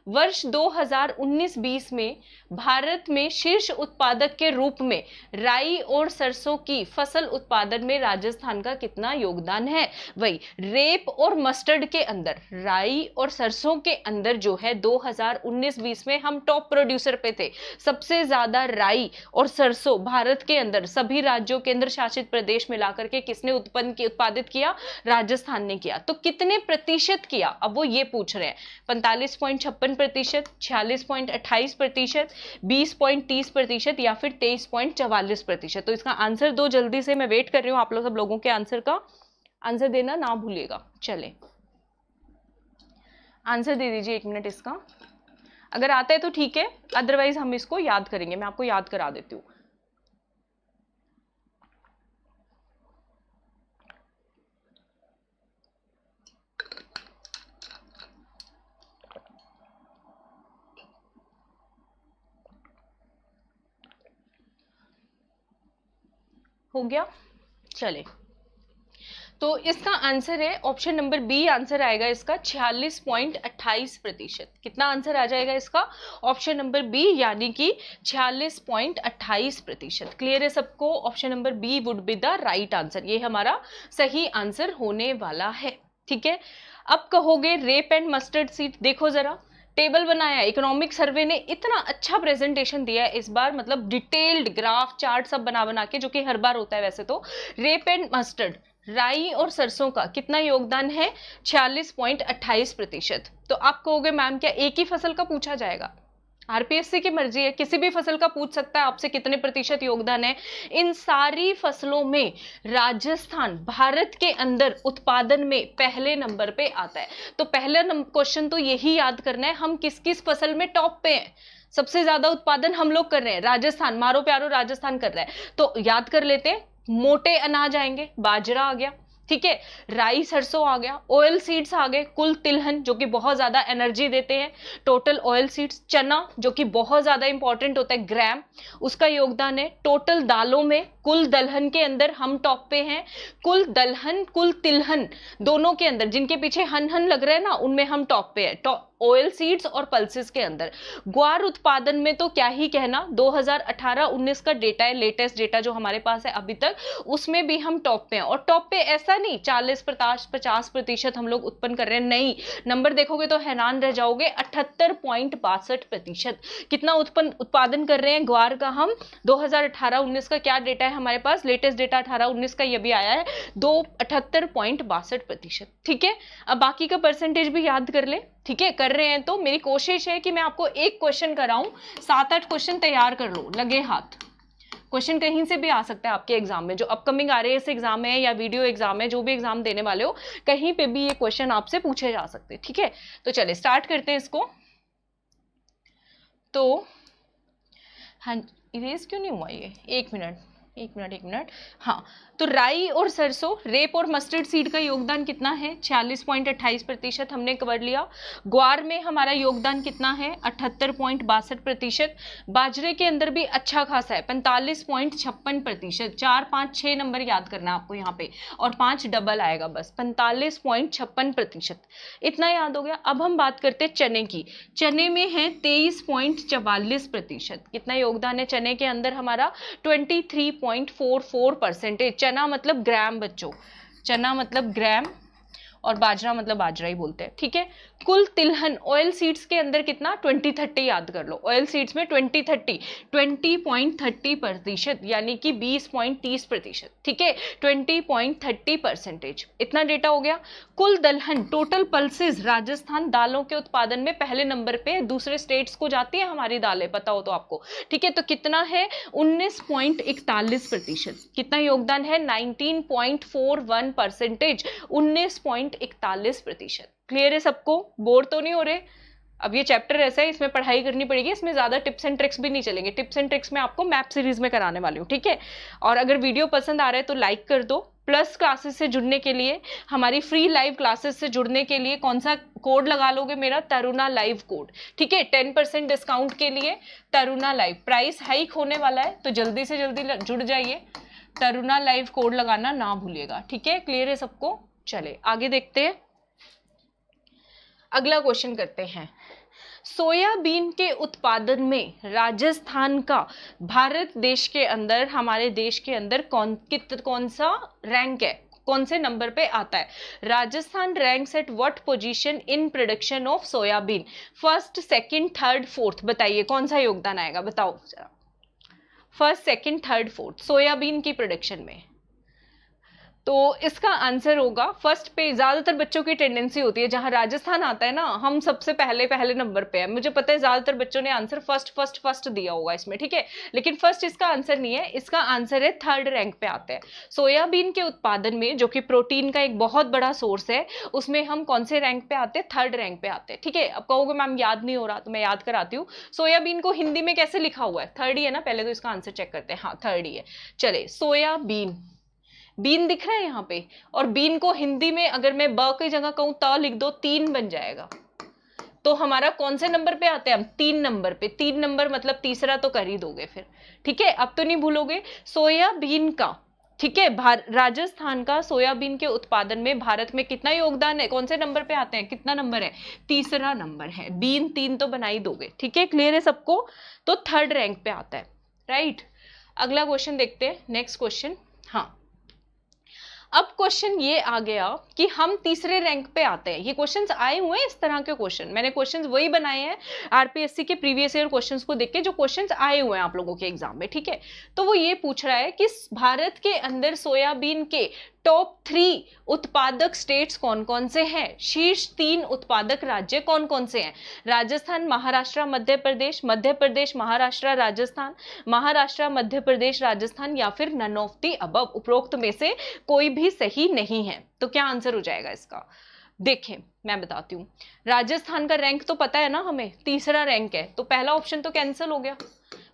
वर्ष 2019-20 में भारत में शीर्ष उत्पादक के रूप में राई और सरसों की फसल उत्पादन में राजस्थान का कितना योगदान है? वही रेप और मस्टर्ड के अंदर, राई और सरसों के अंदर जो है 2019-20 में हम टॉप प्रोड्यूसर पे थे। सबसे ज्यादा राई और सरसों भारत के अंदर सभी राज्यों, केंद्र शासित प्रदेश मिलाकर के किसने उत्पादित किया? राजस्थान ने किया। तो कितने प्रतिशत किया, अब वो ये पूछ रहे हैं। 45.56%, 46.28%, 20.30% या फिर 23.44%। तो इसका आंसर दो जल्दी से, मैं वेट कर रही हूं आप लोग सब लोगों के आंसर का। आंसर देना ना भूलिएगा। चले आंसर दे दीजिए 1 मिनट इसका। अगर आता है तो ठीक है, अदरवाइज हम इसको याद करेंगे। मैं आपको याद करा देती हूँ। हो गया? चले, तो इसका आंसर है ऑप्शन नंबर बी। आंसर आएगा इसका 46.28%। कितना आंसर आ जाएगा इसका? ऑप्शन नंबर बी, यानी कि 46.28%। क्लियर है सबको? Option number B would be the right answer. ये हमारा सही आंसर होने वाला है। ठीक है, अब कहोगे रेप एंड मस्टर्ड सीड। देखो जरा, टेबल बनाया, इकोनॉमिक सर्वे ने इतना अच्छा प्रेजेंटेशन दिया है इस बार, मतलब डिटेल्ड ग्राफ चार्ट सब बना के, जो कि हर बार होता है वैसे तो। रेप एंड मस्टर्ड, राई और सरसों का कितना योगदान है? 46.28%। तो आप कहोगे मैम क्या एक ही फसल का पूछा जाएगा? आरपीएससी की मर्जी है, किसी भी फसल का पूछ सकता है आपसे कितने प्रतिशत योगदान है। इन सारी फसलों में राजस्थान भारत के अंदर उत्पादन में पहले नंबर पे आता है। तो पहला क्वेश्चन तो यही याद करना है, हम किस किस फसल में टॉप पे हैं। सबसे ज्यादा उत्पादन हम लोग कर रहे हैं, राजस्थान, मारो प्यारो राजस्थान कर रहा है। तो याद कर लेते हैं, मोटे अनाज आएंगे, बाजरा आ गया, ठीक है, राई सरसों आ गया, ऑयल सीड्स आ गए, कुल तिलहन जो कि बहुत ज्यादा एनर्जी देते हैं, टोटल ऑयल सीड्स, चना जो कि बहुत ज्यादा इंपॉर्टेंट होता है, ग्राम उसका योगदान है। टोटल दालों में कुल दलहन के अंदर हम टॉप पे हैं। कुल दलहन कुल तिलहन दोनों के अंदर, जिनके पीछे हन हन लग रहा है ना, उनमें हम टॉप पे है। ऑयल सीड्स और पल्सेस के अंदर ग्वार उत्पादन में तो क्या ही कहना, 2018-19 का डेटा है, लेटेस्ट डेटा जो हमारे पास है अभी तक, उसमें भी हम टॉप पे हैं। और टॉप पे ऐसा नहीं 40-50% हम लोग उत्पन्न कर रहे हैं, नहीं, नंबर देखोगे तो हैरान रह जाओगे। 78.62% कितना उत्पादन कर रहे हैं ग्वार का हम। 2018-19 का क्या डेटा है हमारे पास, लेटेस्ट डेटा 18-19 का ये भी आया है, 78.62%। ठीक है, अब बाकी का परसेंटेज भी याद कर ले। ठीक है, कर रहे हैं तो मेरी कोशिश है कि मैं आपको एक क्वेश्चन कराऊं, 7-8 क्वेश्चन तैयार कर लो लगे हाथ। क्वेश्चन कहीं से भी आ सकता है आपके एग्जाम में, जो अपकमिंग आरएएस एग्जाम है या वीडियो एग्जाम है, जो भी एग्जाम देने वाले हो, कहीं पे भी ये क्वेश्चन आपसे पूछे जा सकते हैं। ठीक है, तो चले स्टार्ट करते हैं इसको। तो हाँ, इरेज क्यों नहीं हुआ ये? एक मिनट। हाँ, तो राई और सरसों, रेप और मस्टर्ड सीड का योगदान कितना है? 46.28% हमने कवर लिया। ग्वार में हमारा योगदान कितना है? 78.62%। बाजरे के अंदर भी अच्छा खासा है, 45.56%। 4, 5, 6 नंबर याद करना है आपको यहाँ पे, और 5 डबल आएगा बस, 45.56%। इतना याद हो गया। अब हम बात करते हैं चने की। चने में है 23.44%। कितना योगदान है चने के अंदर हमारा? 23.44%। चना मतलब ग्राम बच्चों, चना मतलब ग्राम, और बाजरा मतलब बाजरा ही बोलते हैं। ठीक है, कुल तिलहन ऑयल सीड्स के अंदर कितना? 20-30 याद कर लो। ऑयल सीड्स में 20.30%, यानी कि 20.30%। ठीक है, 20.30%। इतना डेटा हो गया। कुल दलहन, टोटल पल्सेस, राजस्थान दालों के उत्पादन में पहले नंबर पे, दूसरे स्टेट्स को जाती है हमारी दालें, पता हो तो आपको। ठीक है, तो कितना है? 19.41%। कितना योगदान है? 19.41%, 19.41%। क्लियर है सबको? बोर तो नहीं हो रहे? अब ये चैप्टर ऐसा है, इसमें पढ़ाई करनी पड़ेगी, इसमें ज्यादा टिप्स एंड ट्रिक्स भी नहीं चलेंगे। टिप्स एंड ट्रिक्स में आपको मैप सीरीज में कराने वाली हूँ। ठीक है, और अगर वीडियो पसंद आ रहा है तो लाइक कर दो। प्लस क्लासेस से जुड़ने के लिए, हमारी फ्री लाइव क्लासेस से जुड़ने के लिए कौन सा कोड लगा लोगे? मेरा तरुणा लाइव कोड। ठीक है, 10% डिस्काउंट के लिए तरुणा लाइव। प्राइस हाइक होने वाला है, तो जल्दी से जल्दी जुड़ जाइए। तरुणा लाइव कोड लगाना ना भूलिएगा। ठीक है, क्लियर है सबको? चले आगे देखते हैं। अगला क्वेश्चन करते हैं। सोयाबीन के उत्पादन में राजस्थान का भारत देश के अंदर, हमारे देश के अंदर कौन सा रैंक है, कौन से नंबर पे आता है? Rajasthan ranks at what position in production of soybean? First, second, third, fourth, बताइए कौन सा योगदान आएगा, बताओ जरा। First, second, third, fourth soybean की प्रोडक्शन में। तो इसका आंसर होगा फर्स्ट पे। ज्यादातर बच्चों की टेंडेंसी होती है जहां राजस्थान आता है ना, हम सबसे पहले नंबर पे है। मुझे पता है ज्यादातर बच्चों ने आंसर फर्स्ट दिया होगा इसमें, ठीक है, लेकिन फर्स्ट इसका आंसर नहीं है, इसका आंसर है थर्ड रैंक पे आता है। सोयाबीन के उत्पादन में, जो कि प्रोटीन का एक बहुत बड़ा सोर्स है, उसमें हम कौन से रैंक पे आते हैं? थर्ड रैंक पे आते हैं, ठीक है। अब कहोगे मैम याद नहीं हो रहा, तो मैं याद कराती हूँ। सोयाबीन को हिंदी में कैसे लिखा हुआ है? थर्ड ही है ना, पहले तो इसका आंसर चेक करते हैं। हाँ, थर्ड ही है। चले, सोयाबीन, बीन दिख रहा है यहाँ पे, और बीन को हिंदी में अगर मैं ब की जगह कहूं त लिख दो, 3 बन जाएगा। तो हमारा कौन से नंबर पे आते हैं हम? 3 नंबर पे। 3 नंबर मतलब तीसरा तो कर ही दोगे फिर, ठीक है। अब तो नहीं भूलोगे सोयाबीन का, ठीक है। राजस्थान का सोयाबीन के उत्पादन में भारत में कितना योगदान है? कौन से नंबर पे आते हैं? कितना नंबर है? तीसरा नंबर है। बीन 3 तो बना ही दोगे, ठीक है। क्लियर है सबको? तो थर्ड रैंक पे आता है, राइट। अगला क्वेश्चन देखते हैं, नेक्स्ट क्वेश्चन। हाँ, अब क्वेश्चन ये आ गया कि हम तीसरे रैंक पे आते हैं। ये क्वेश्चंस आए हुए हैं, इस तरह के क्वेश्चन मैंने क्वेश्चंस वही बनाए हैं आरपीएससी के प्रीवियस ईयर क्वेश्चंस को देख के, जो क्वेश्चंस आए हुए हैं आप लोगों के एग्जाम में, ठीक है। तो वो ये पूछ रहा है कि भारत के अंदर सोयाबीन के टॉप 3 उत्पादक स्टेट्स कौन कौन से हैं? शीर्ष 3 उत्पादक राज्य कौन कौन से हैं? राजस्थान, महाराष्ट्र, मध्य प्रदेश, मध्य प्रदेश, महाराष्ट्र, राजस्थान, महाराष्ट्र, मध्य प्रदेश, राजस्थान, या फिर नन ऑफ द अबव, उपरोक्त में से कोई भी सही नहीं है। तो क्या आंसर हो जाएगा इसका? देखें, मैं बताती हूँ। राजस्थान का रैंक तो पता है ना हमें, तीसरा रैंक है, तो पहला ऑप्शन तो कैंसिल हो गया,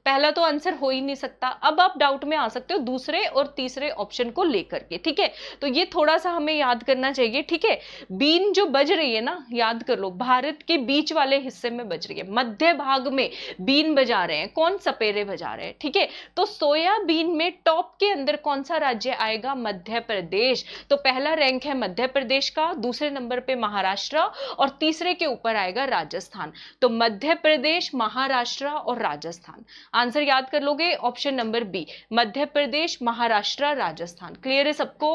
पहला तो आंसर हो ही नहीं सकता। अब आप डाउट में आ सकते हो दूसरे और तीसरे ऑप्शन को लेकर के, ठीक है। तो ये थोड़ा सा हमें याद करना चाहिए, ठीक है। बीन जो बज रही है ना, याद कर लो, भारत के बीच वाले हिस्से में बज रही है, मध्य भाग में बीन बजा रहे हैं कौन? सपेरे बजा रहे हैं, ठीक है। तो सोयाबीन में टॉप के अंदर कौन सा राज्य आएगा? मध्य प्रदेश। तो पहला रैंक है मध्य प्रदेश का, दूसरे नंबर पे महाराष्ट्र, और तीसरे के ऊपर आएगा राजस्थान। तो मध्य प्रदेश, महाराष्ट्र और राजस्थान। आंसर याद कर लोगे, option number B, Madhya Pradesh, Maharashtra, Rajasthan. Clear है सबको?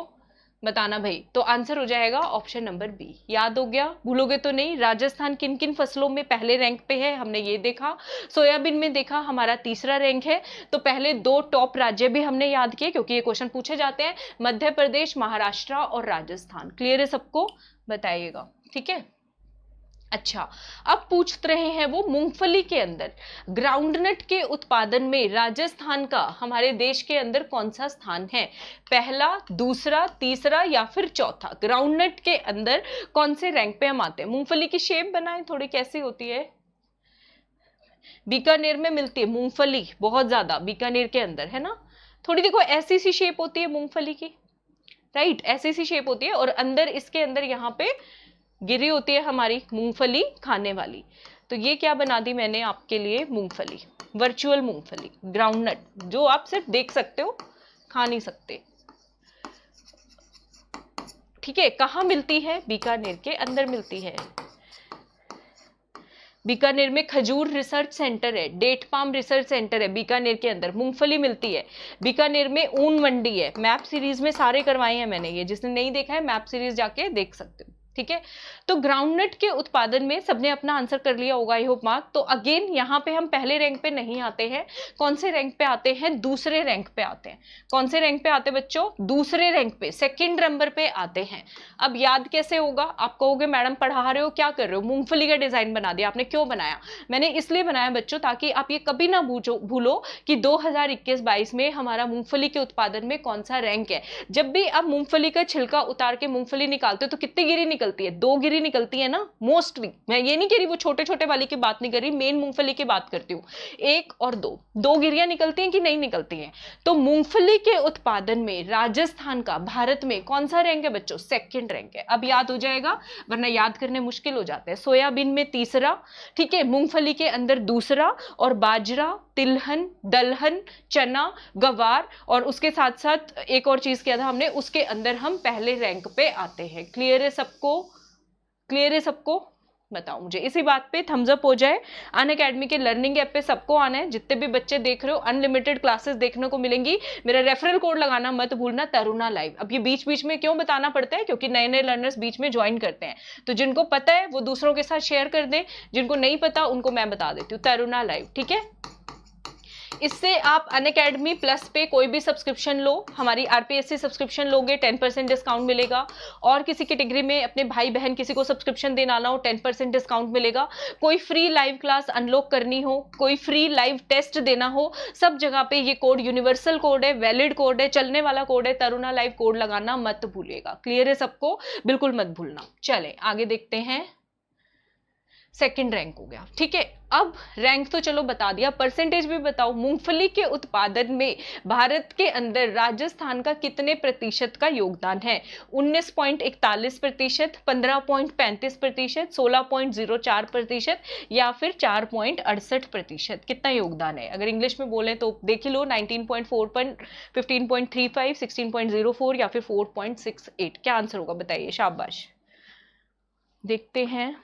बताना भाई। तो आंसर हो जाएगा ऑप्शन नंबर बी। याद हो गया? भूलोगे तो नहीं। राजस्थान किन किन फसलों में पहले रैंक पे है हमने ये देखा, सोयाबीन में देखा हमारा तीसरा रैंक है। तो पहले 2 टॉप राज्य भी हमने याद किए, क्योंकि ये क्वेश्चन पूछे जाते हैं, मध्य प्रदेश, महाराष्ट्र और राजस्थान। क्लियर है सबको? बताइएगा, ठीक है। अच्छा, अब पूछ रहे हैं वो मूंगफली के अंदर ग्राउंडनट के उत्पादन में राजस्थान का हमारे देश के अंदर कौन सा स्थान है? पहला, दूसरा, तीसरा या फिर चौथा? ग्राउंडनट के अंदर कौन से रैंक पे हम आते हैं? मूंगफली की शेप बनाएं थोड़ी, कैसी होती है? बीकानेर में मिलती है मूंगफली बहुत ज्यादा, बीकानेर के अंदर है ना। थोड़ी देखो, ऐसी सी शेप होती है मूंगफली की, राइट, ऐसी सी शेप होती है, और अंदर इसके अंदर यहाँ पे गिरी होती है हमारी मूंगफली खाने वाली। तो ये क्या बना दी मैंने आपके लिए? मूंगफली, वर्चुअल मूंगफली, ग्राउंडनट, जो आप सिर्फ देख सकते हो, खा नहीं सकते, ठीक है। कहाँ मिलती है? बीकानेर के अंदर मिलती है। बीकानेर में खजूर रिसर्च सेंटर है, डेट पाम रिसर्च सेंटर है बीकानेर के अंदर, मूंगफली मिलती है। बीकानेर में ऊन मंडी है, मैप सीरीज में सारे करवाए हैं मैंने, ये जिसने नहीं देखा है मैप सीरीज जाके देख सकते हो, ठीक है। तो ग्राउंडनट के उत्पादन में सबने अपना आंसर कर लिया होगा, आई होप मार्क। तो अगेन यहाँ पे हम पहले रैंक पे नहीं आते हैं, कौन से रैंक पे आते हैं? दूसरे रैंक पे आते हैं। कौन से रैंक पे आते हैं बच्चों? दूसरे रैंक पे, सेकंड नंबर पे आते हैं। अब याद कैसे होगा? आप कहोगे मैडम पढ़ा रहे हो, क्या कर रहे हो, मूंगफली का डिजाइन बना दिया आपने, क्यों बनाया? मैंने इसलिए बनाया बच्चों, ताकि आप ये कभी ना भूलो कि 2021-22 में हमारा मूंगफली के उत्पादन में कौन सा रैंक है। जब भी आप मूंगफली का छिलका उतार के मूंगफली निकालते हो तो कितनी गिरी निकलती है? 2 गिरी निकलती है ना मोस्टली। मैं ये नहीं कह रही वो छोटे छोटे वाली की बात नहीं कर रही, मेन मूंगफली की बात करती हूँ। 1 और 2 गिरियां निकलती हैं कि नहीं निकलती हैं? तो मूंगफली के उत्पादन में राजस्थान का भारत में कौन सा रैंक है बच्चों? सेकंड रैंक है। अब याद हो जाएगा, वरना याद करने मुश्किल हो जाते हैं। सोयाबीन में तीसरा, ठीक है, मूंगफली के अंदर दूसरा, और बाजरा, तिलहन, दलहन, चना, गवार, और उसके साथ साथ एक और चीज किया था हमने, उसके अंदर हम पहले रैंक पे आते हैं। क्लियर है सबको? क्लियर है सबको? बताओ मुझे, इसी बात पे थम्स अप हो जाए। अनअकैडमी के लर्निंग ऐप पे सबको आना है, जितने भी बच्चे देख रहे हो, अनलिमिटेड क्लासेस देखने को मिलेंगी। मेरा रेफरल कोड लगाना मत भूलना, तरुणा लाइव। अब ये बीच बीच में क्यों बताना पड़ता है, क्योंकि नए नए लर्नर्स बीच में ज्वाइन करते हैं, तो जिनको पता है वो दूसरों के साथ शेयर कर दें, जिनको नहीं पता उनको मैं बता देती हूँ, तरुणा लाइव, ठीक है। इससे आप अनअकैडमी प्लस पे कोई भी सब्सक्रिप्शन लो, हमारी आरपीएससी सब्सक्रिप्शन लोगे 10% डिस्काउंट मिलेगा, और किसी कैटेगरी में अपने भाई बहन किसी को सब्सक्रिप्शन देना हो 10% डिस्काउंट मिलेगा। कोई फ्री लाइव क्लास अनलॉक करनी हो, कोई फ्री लाइव टेस्ट देना हो, सब जगह पे ये कोड यूनिवर्सल कोड है, वैलिड कोड है, चलने वाला कोड है, तरुणा लाइव कोड लगाना मत भूलिएगा। क्लियर है सबको, बिल्कुल मत भूलना। चले आगे देखते हैं। सेकंड रैंक हो गया, ठीक है। अब रैंक तो चलो बता दिया, परसेंटेज भी बताओ। मूंगफली के उत्पादन में भारत के अंदर राजस्थान का कितने प्रतिशत का योगदान है? 19.41%, 15.35%, 16.04% या फिर 4.68%? कितना योगदान है? अगर इंग्लिश में बोले तो देख ही लो, 19.4, 15.35, 16.04 या फिर 4.68। क्या आंसर होगा बताइए, शाबाश। देखते हैं।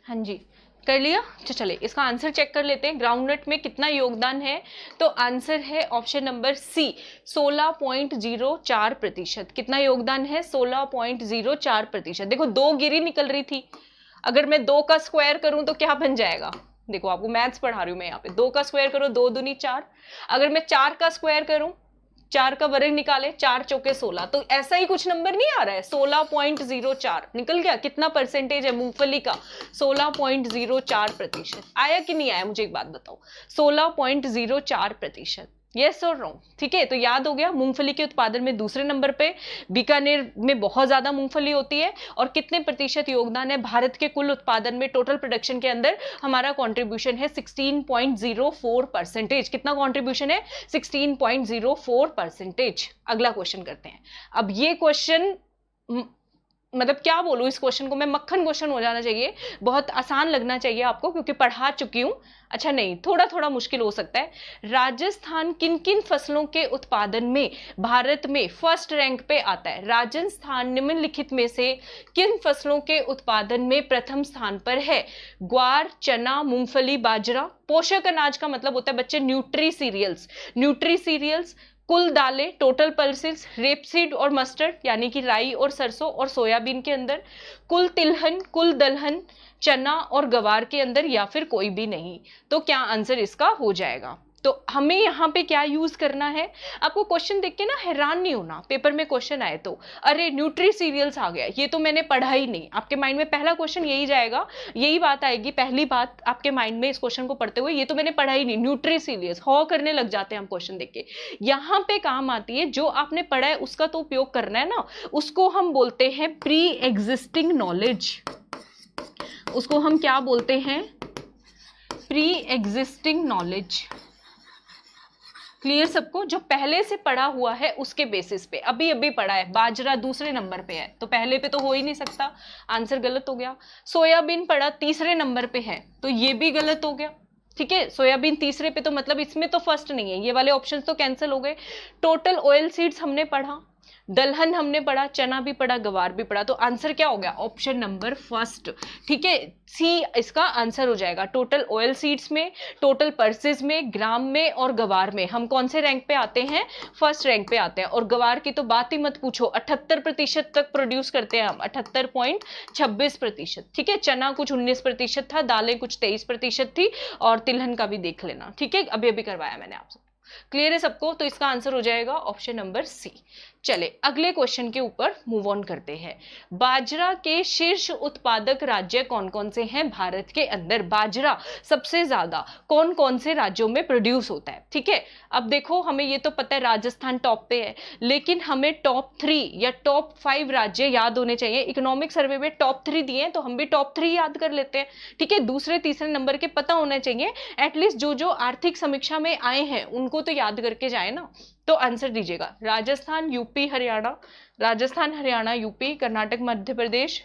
हाँ जी, कर लिया। तो चले इसका आंसर चेक कर लेते हैं, ग्राउंडनट में कितना योगदान है। तो आंसर है ऑप्शन नंबर सी, 16.04%। कितना योगदान है? 16.04%। देखो 2 गिरी निकल रही थी, अगर मैं 2 का स्क्वायर करूं तो क्या बन जाएगा? देखो आपको मैथ्स पढ़ा रही हूं मैं यहाँ पे, 2 का स्क्वायर करो 2 दूनी 4, अगर मैं 4 का स्क्वायर करूं, 4 का वर्ग निकाले, 4 चौके 16, तो ऐसा ही कुछ नंबर नहीं आ रहा है, 16.04 निकल गया। कितना परसेंटेज है मूंगफली का? 16.04%। आया कि नहीं आया मुझे एक बात बताओ, 16.04%, यस और नो? ठीक है, तो याद हो गया। मूंगफली के उत्पादन में दूसरे नंबर पे, बीकानेर में बहुत ज्यादा मूंगफली होती है। और कितने प्रतिशत योगदान है भारत के कुल उत्पादन में, टोटल प्रोडक्शन के अंदर हमारा कंट्रीब्यूशन है 16.04%। कितना कंट्रीब्यूशन है? 16.04%। अगला क्वेश्चन करते हैं। अब ये क्वेश्चन मतलब क्या बोलूं, इस क्वेश्चन को मैं मक्खन क्वेश्चन हो जाना चाहिए, बहुत आसान लगना चाहिए आपको क्योंकि पढ़ा चुकी हूं। अच्छा नहीं, थोड़ा थोड़ा मुश्किल हो सकता है। राजस्थान किन किन फसलों के उत्पादन में भारत में फर्स्ट रैंक पे आता है? राजस्थान निम्नलिखित में से किन फसलों के उत्पादन में प्रथम स्थान पर है? ग्वार, चना, मूंगफली, बाजरा। पोषक अनाज का मतलब होता है बच्चे न्यूट्री सीरियल्स, न्यूट्री सीरियल्स। कुल दालें, टोटल पल्सेस, रेपसीड और मस्टर्ड यानी कि राई और सरसों और सोयाबीन के अंदर। कुल तिलहन, कुल दलहन, चना और गवार के अंदर, या फिर कोई भी नहीं। तो क्या आंसर इसका हो जाएगा? तो हमें यहाँ पे क्या यूज करना है? आपको क्वेश्चन देख के ना हैरान नहीं होना, पेपर में क्वेश्चन आए तो अरे न्यूट्री सीरियल्स आ गया, ये तो मैंने पढ़ा ही नहीं। आपके माइंड में पहला क्वेश्चन यही जाएगा, यही बात आएगी, पहली बात आपके माइंड में इस क्वेश्चन को पढ़ते हुए, ये तो मैंने पढ़ा ही नहीं, न्यूट्री सीरियल्स हो करने लग जाते हैं हम क्वेश्चन देख के। यहाँ पे काम आती है जो आपने पढ़ा है उसका तो उपयोग करना है ना, उसको हम बोलते हैं प्री एग्जिस्टिंग नॉलेज। उसको हम क्या बोलते हैं? Pre existing knowledge. क्लियर सबको? जो पहले से पढ़ा हुआ है उसके बेसिस पे, अभी अभी पढ़ा है। बाजरा दूसरे नंबर पे है तो पहले पे तो हो ही नहीं सकता, आंसर गलत हो गया। सोयाबीन पढ़ा तीसरे नंबर पे है तो ये भी गलत हो गया। ठीक है, सोयाबीन तीसरे पे तो मतलब इसमें तो फर्स्ट नहीं है, ये वाले ऑप्शंस तो कैंसिल हो गए। टोटल ऑयल सीड्स हमने पढ़ा, दलहन हमने पढ़ा, चना भी पढ़ा, गवार भी पढ़ा, तो आंसर क्या हो गया? Option number first. ठीक है, सी इसका आंसर हो जाएगा। टोटल ऑयल सीड्स में, टोटल पर्सेस में, ग्राम में और गवार में हम कौन से रैंक पे आते हैं? फर्स्ट रैंक पे आते हैं। और गवार की तो बात ही मत पूछो, 78% तक प्रोड्यूस करते हैं हम, 78.26%। ठीक है, चना कुछ 19% था, दालें कुछ 23% थी, और तिलहन का भी देख लेना। ठीक है, अभी अभी करवाया मैंने आपसे। क्लियर है सबको? तो इसका आंसर हो जाएगा ऑप्शन नंबर सी। चले अगले क्वेश्चन के ऊपर मूव ऑन करते हैं। बाजरा के शीर्ष उत्पादक राज्य कौन कौन से हैं भारत के अंदर? बाजरा सबसे ज्यादा कौन कौन से राज्यों में प्रोड्यूस होता है? ठीक है, अब देखो हमें ये तो पता है राजस्थान टॉप पे है, लेकिन हमें टॉप 3 या टॉप 5 राज्य याद होने चाहिए। इकोनॉमिक सर्वे में टॉप 3 दिए हैं तो हम भी टॉप 3 याद कर लेते हैं। ठीक है, दूसरे तीसरे नंबर के पता होने चाहिए, एटलीस्ट जो जो आर्थिक समीक्षा में आए हैं उनको तो याद करके जाए ना। तो आंसर दीजिएगा, राजस्थान, यूपी, हरियाणा, राजस्थान, हरियाणा, यूपी, कर्नाटक, मध्य प्रदेश,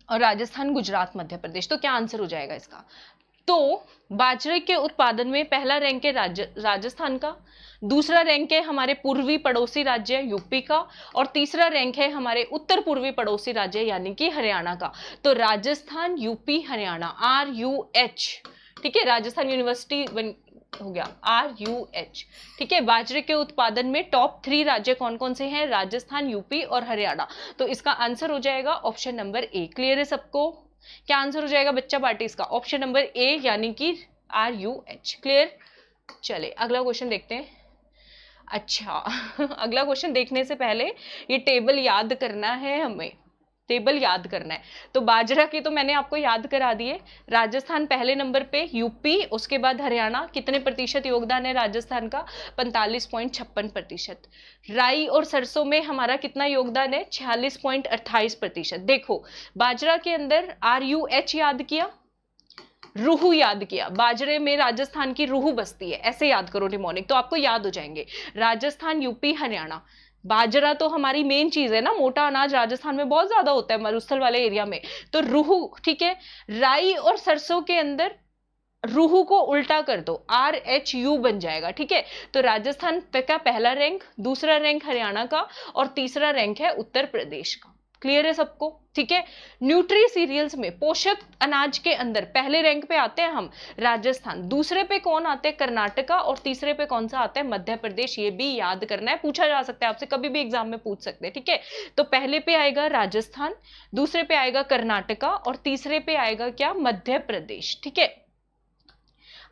और राजस्थान, गुजरात, मध्य प्रदेश। तो क्या आंसर हो जाएगा इसका? तो बाजरे के उत्पादन में पहला रैंक है राजस्थान का, दूसरा रैंक है हमारे पूर्वी पड़ोसी राज्य यूपी का, और तीसरा रैंक है हमारे उत्तर पूर्वी पड़ोसी राज्य यानी कि हरियाणा का। तो राजस्थान, यूपी, हरियाणा, RUH, ठीक है, राजस्थान यूनिवर्सिटी हो गया RUH, ठीक है। बाजरे के उत्पादन में टॉप 3 राज्य कौन कौन से हैं? राजस्थान, यूपी और हरियाणा। तो इसका आंसर हो जाएगा ऑप्शन नंबर ए। क्लियर है सबको? क्या आंसर हो जाएगा बच्चा पार्टी इसका? ऑप्शन नंबर ए यानी कि RUH। क्लियर? चले अगला क्वेश्चन देखते हैं। अच्छा अगला क्वेश्चन देखने से पहले ये टेबल याद करना है, हमें टेबल याद करना है। तो बाजरा की तो मैंने आपको याद करा दिए। राजस्थान पहले नंबर पे, यूपी, उसके बाद हरियाणा। कितने प्रतिशत योगदान है राजस्थान का? 45.56%। राई और सरसों में हमारा कितना योगदान है? 46.28%। देखो बाजरा के अंदर RUH याद किया, रूहू याद किया, बाजरे में राजस्थान की रूहू बसती है, ऐसे याद करो निमोनिक, तो आपको याद हो जाएंगे। राजस्थान, यूपी, हरियाणा। बाजरा तो हमारी मेन चीज है ना, मोटा अनाज राजस्थान में बहुत ज्यादा होता है मरुस्थल वाले एरिया में, तो रूहू, ठीक है। राई और सरसों के अंदर रूहू को उल्टा कर दो, RHU बन जाएगा, ठीक है। तो राजस्थान का पहला रैंक, दूसरा रैंक हरियाणा का, और तीसरा रैंक है उत्तर प्रदेश का। क्लियर है सबको? ठीक है। न्यूट्री सीरियल्स में पोषक अनाज के अंदर पहले रैंक पे आते हैं हम राजस्थान, दूसरे पे कौन आते हैं? कर्नाटका, और तीसरे पे कौन सा आता है? मध्य प्रदेश। ये भी याद करना है, पूछा जा सकता है आपसे, कभी भी एग्जाम में पूछ सकते हैं, ठीक है। तो पहले पे आएगा राजस्थान, दूसरे पे आएगा कर्नाटका, और तीसरे पे आएगा क्या? मध्य प्रदेश, ठीक है।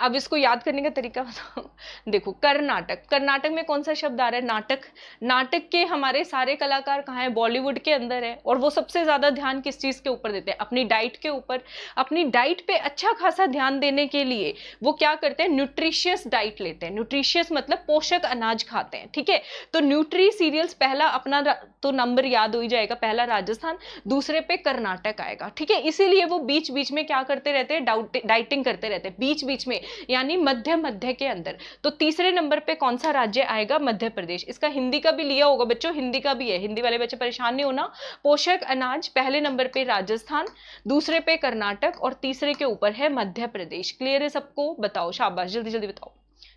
अब इसको याद करने का तरीका बताओ। देखो कर्नाटक, कर्नाटक में कौन सा शब्द आ रहा है? नाटक। नाटक के हमारे सारे कलाकार कहाँ हैं? बॉलीवुड के अंदर है, और वो सबसे ज्यादा ध्यान किस चीज के ऊपर देते हैं? अपनी डाइट के ऊपर। अपनी डाइट पे अच्छा खासा ध्यान देने के लिए वो क्या करते हैं? न्यूट्रिशियस डाइट लेते हैं। न्यूट्रिशियस मतलब पोषक अनाज खाते हैं, ठीक है। तो न्यूट्री सीरियल्स पहला अपना तो नंबर याद हो ही जाएगा, पहला राजस्थान, दूसरे पे कर्नाटक आएगा, ठीक है। इसीलिए वो बीच बीच में क्या करते रहते हैं? डाइटिंग करते रहते हैं बीच बीच में, यानी मध्य मध्य के अंदर। तो तीसरे नंबर पे कौन सा राज्य आएगा? मध्य प्रदेश। इसका हिंदी का भी लिया होगा बच्चों, हिंदी का भी है, हिंदी वाले बच्चे परेशान नहीं होना। पोषक अनाज पहले नंबर पे राजस्थान, दूसरे पे कर्नाटक, और तीसरे के ऊपर है मध्य प्रदेश। क्लियर है सबको? बताओ, शाबाश, जल्दी जल्दी बताओ,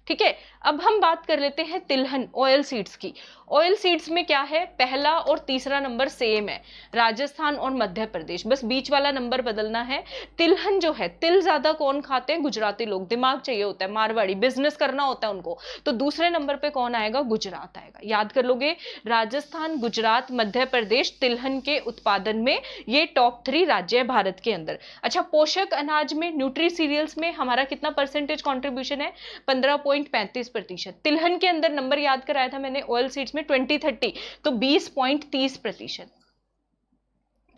ठीक है। अब हम बात कर लेते हैं तिलहन ऑयल सीड्स की। ऑयल सीड्स में क्या है? पहला और तीसरा नंबर सेम है, राजस्थान और मध्य प्रदेश, बस बीच वाला नंबर बदलना है। तिलहन जो है, तिल ज्यादा कौन खाते हैं? गुजराती लोग, दिमाग चाहिए होता है, मारवाड़ी, बिजनेस करना होता है उनको। तो दूसरे नंबर पे कौन आएगा? गुजरात आएगा। याद कर लोगे, राजस्थान, गुजरात, मध्य प्रदेश तिलहन के उत्पादन में ये टॉप 3 राज्य है भारत के अंदर। अच्छा, पोषक अनाज में, न्यूट्री सीरियल्स में हमारा कितना परसेंटेज कॉन्ट्रीब्यूशन है? 15.35%। तिलहन के अंदर नंबर याद कराया था मैंने ऑयल सीड्स में 20-30, तो 20.30%।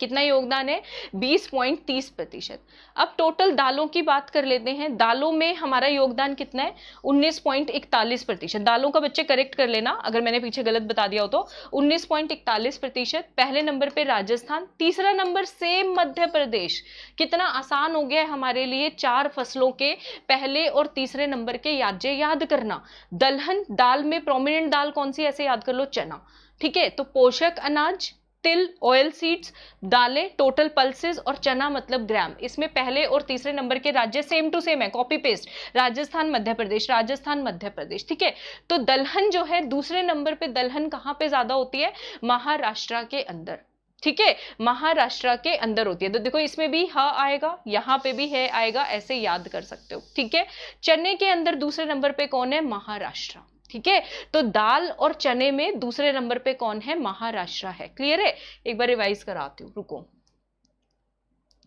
कितना योगदान है? 20.30%। अब टोटल दालों की बात कर लेते हैं। दालों में हमारा योगदान कितना है? 19.41%। दालों का बच्चे करेक्ट कर लेना अगर मैंने पीछे गलत बता दिया हो तो। 19.41%। पहले नंबर पे राजस्थान, तीसरा नंबर सेम मध्य प्रदेश। कितना आसान हो गया है हमारे लिए 4 फसलों के पहले और तीसरे नंबर के राज्य याद करना। दलहन, दाल में प्रोमिनेंट दाल कौन सी? ऐसे याद कर लो, चना, ठीक है। तो पोषक अनाज, तिल, ऑयल सीड्स, दालें, टोटल पल्सेस, और चना मतलब ग्राम। इसमें पहले और तीसरे नंबर के राज्य सेम टू सेम है, कॉपी पेस्ट, राजस्थान, मध्य प्रदेश, राजस्थान, मध्य प्रदेश, ठीक है। तो दलहन जो है दूसरे नंबर पे, दलहन कहां पे ज्यादा होती है? महाराष्ट्र के अंदर, ठीक है, महाराष्ट्र के अंदर होती है। तो देखो इसमें भी ह आएगा, यहाँ पे भी है आएगा, ऐसे याद कर सकते हो, ठीक है। चने के अंदर दूसरे नंबर पे कौन है? महाराष्ट्र, ठीक है। तो दाल और चने में दूसरे नंबर पे कौन है? महाराष्ट्र है। क्लियर है? एक बार रिवाइज कराती हूँ, रुको,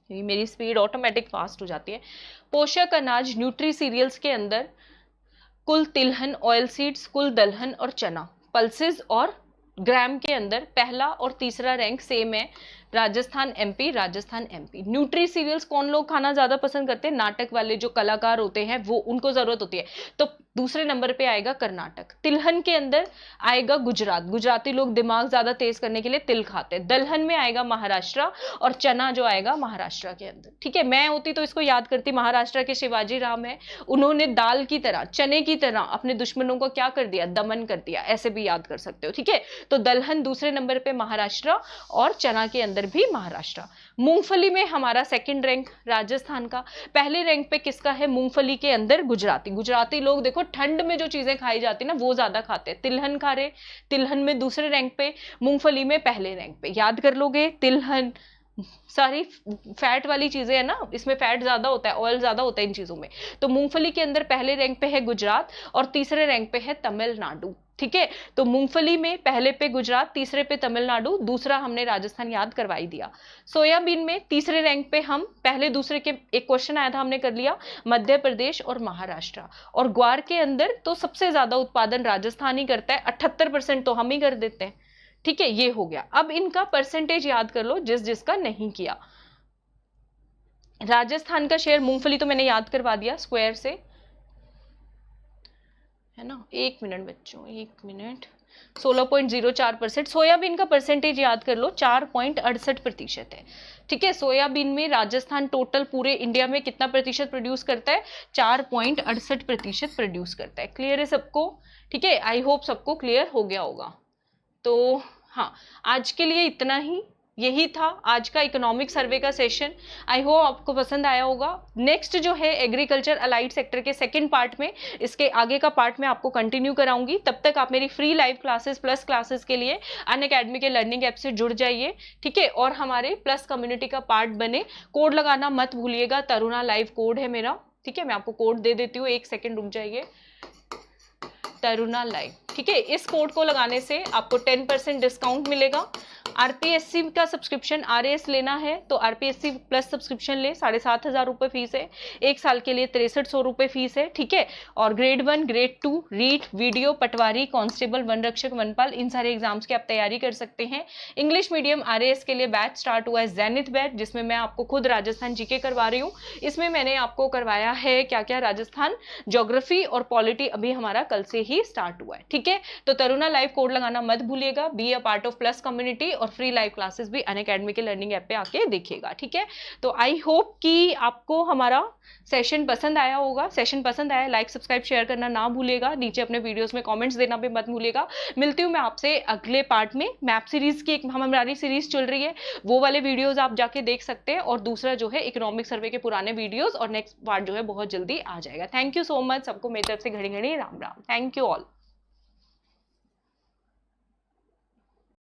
मेरी स्पीड ऑटोमेटिक फास्ट हो जाती है। पोषक अनाज न्यूट्री सीरियल्स के अंदर कुल तिलहन, ऑयल सीड्स, कुल दलहन और चना, पल्सेस और ग्राम के अंदर पहला और तीसरा रैंक सेम है, Rajasthan MP, Rajasthan MP. Nutri cereals कौन लोग खाना ज्यादा पसंद करते हैं? नाटक वाले जो कलाकार होते हैं वो, उनको जरूरत होती है। तो दूसरे नंबर पे आएगा कर्नाटक। तिलहन के अंदर आएगा गुजरात, गुजराती लोग दिमाग ज्यादा तेज करने के लिए तिल खाते हैं। दलहन में आएगा महाराष्ट्र, और चना जो आएगा महाराष्ट्र के अंदर, ठीक है। मैं होती तो इसको याद करती, महाराष्ट्र के शिवाजी राम है, उन्होंने दाल की तरह, चने की तरह अपने दुश्मनों को क्या कर दिया? दमन कर दिया, ऐसे भी याद कर सकते हो, ठीक है। तो दलहन दूसरे नंबर पे महाराष्ट्र, और चना के अंदर इधर भी महाराष्ट्र। मूंगफली में हमारा सेकंड रैंक राजस्थान का, पहले रैंक पे किसका है मूंगफली के अंदर गुजराती। गुजराती लोग देखो ठंड में जो चीजें खाई जाती है ना वो ज्यादा खाते हैं, तिलहन खा रहे, तिलहन में दूसरे रैंक पे, मूंगफली में पहले रैंक पे। याद कर लोगे, तिलहन सारी फैट वाली चीजें है ना, इसमें फैट ज्यादा होता है, ऑयल ज्यादा होता है इन चीजों में। तो मूंगफली के अंदर पहले रैंक पे है गुजरात और तीसरे रैंक पे है तमिलनाडु। ठीक है, तो मूंगफली में पहले पे गुजरात, तीसरे पे तमिलनाडु, दूसरा हमने राजस्थान याद करवाई दिया। सोयाबीन में तीसरे रैंक पे हम, पहले दूसरे के एक क्वेश्चन आया था हमने कर लिया, मध्य प्रदेश और महाराष्ट्र। और ग्वार के अंदर तो सबसे ज्यादा उत्पादन राजस्थान ही करता है, 78% तो हम ही कर देते हैं। ठीक है, ये हो गया। अब इनका परसेंटेज याद कर लो जिस जिसका नहीं किया। राजस्थान का शेयर, मूंगफली तो मैंने याद करवा दिया स्क्वायर से, है ना। 1 मिनट बच्चों, 1 मिनट। 16.04%। सोयाबीन का परसेंटेज याद कर लो, 4.68% है। ठीक है, सोयाबीन में राजस्थान टोटल पूरे इंडिया में कितना प्रतिशत प्रोड्यूस करता है, 4.68% प्रोड्यूस करता है। क्लियर है सबको? ठीक है, आई होप सबको क्लियर हो गया होगा। तो हाँ, आज के लिए इतना ही, यही था आज का इकोनॉमिक सर्वे का सेशन। आई होप आपको पसंद आया होगा। नेक्स्ट जो है एग्रीकल्चर अलाइड सेक्टर के सेकंड पार्ट में, इसके आगे का पार्ट में आपको कंटिन्यू कराऊंगी। तब तक आप मेरी free live classes plus classes के लिए अनअकैडमी के लर्निंग ऐप से जुड़ जाइए। ठीक है, और हमारे प्लस कम्युनिटी का पार्ट बने। कोड लगाना मत भूलिएगा, तरुणा लाइव कोड है मेरा। ठीक है, मैं आपको कोड दे देती हूँ, 1 सेकेंड रुक जाइए। तरुणा लाइव, ठीक है, इस कोड को लगाने से आपको 10% डिस्काउंट मिलेगा। आरपीएससी का सब्सक्रिप्शन आरएएस लेना है तो आरपीएससी प्लस सब्सक्रिप्शन ले, 7,500 रुपये फीस है। 1 साल के लिए 6300 रुपये फीस है। ठीक है, और ग्रेड 1, ग्रेड 2, रीट, वीडियो, पटवारी, कांस्टेबल, वन रक्षक, वनपाल, इन सारे एग्जाम्स की आप तैयारी कर सकते हैं। इंग्लिश मीडियम आरएएस के लिए बैच स्टार्ट हुआ है ज़ेनिथ बैच, जिसमें मैं आपको खुद राजस्थान जीके करवा रही हूँ। इसमें मैंने आपको करवाया है क्या क्या, राजस्थान ज्योग्राफी और पॉलिटी अभी हमारा कल से ही स्टार्ट हुआ है। ठीक है, तो तरुणा लाइव कोड लगाना मत भूलिएगा। Be a part of plus community, और फ्री लाइव क्लासेस भी अनअकैडमी के लर्निंग ऐप पे आके देखिएगा। ठीक है, तो आई होप कि आपको हमारा सेशन पसंद आया होगा। सेशन पसंद आया, लाइक सब्सक्राइब शेयर करना ना भूलिएगा। नीचे अपने वीडियोस में कमेंट्स देना भी मत भूलिएगा। मिलती हूँ मैं आपसे अगले पार्ट में। मैप सीरीज की एक हमारी सीरीज चल रही है, वो वाले वीडियोज आप जाके देख सकते हैं। और दूसरा जो है इकोनॉमिक सर्वे के पुराने वीडियोज, और नेक्स्ट पार्ट जो है बहुत जल्दी आ जाएगा। थैंक यू सो मच सबको, मेरी तरफ से घड़ी घड़ी Ram Ram. Thank you all.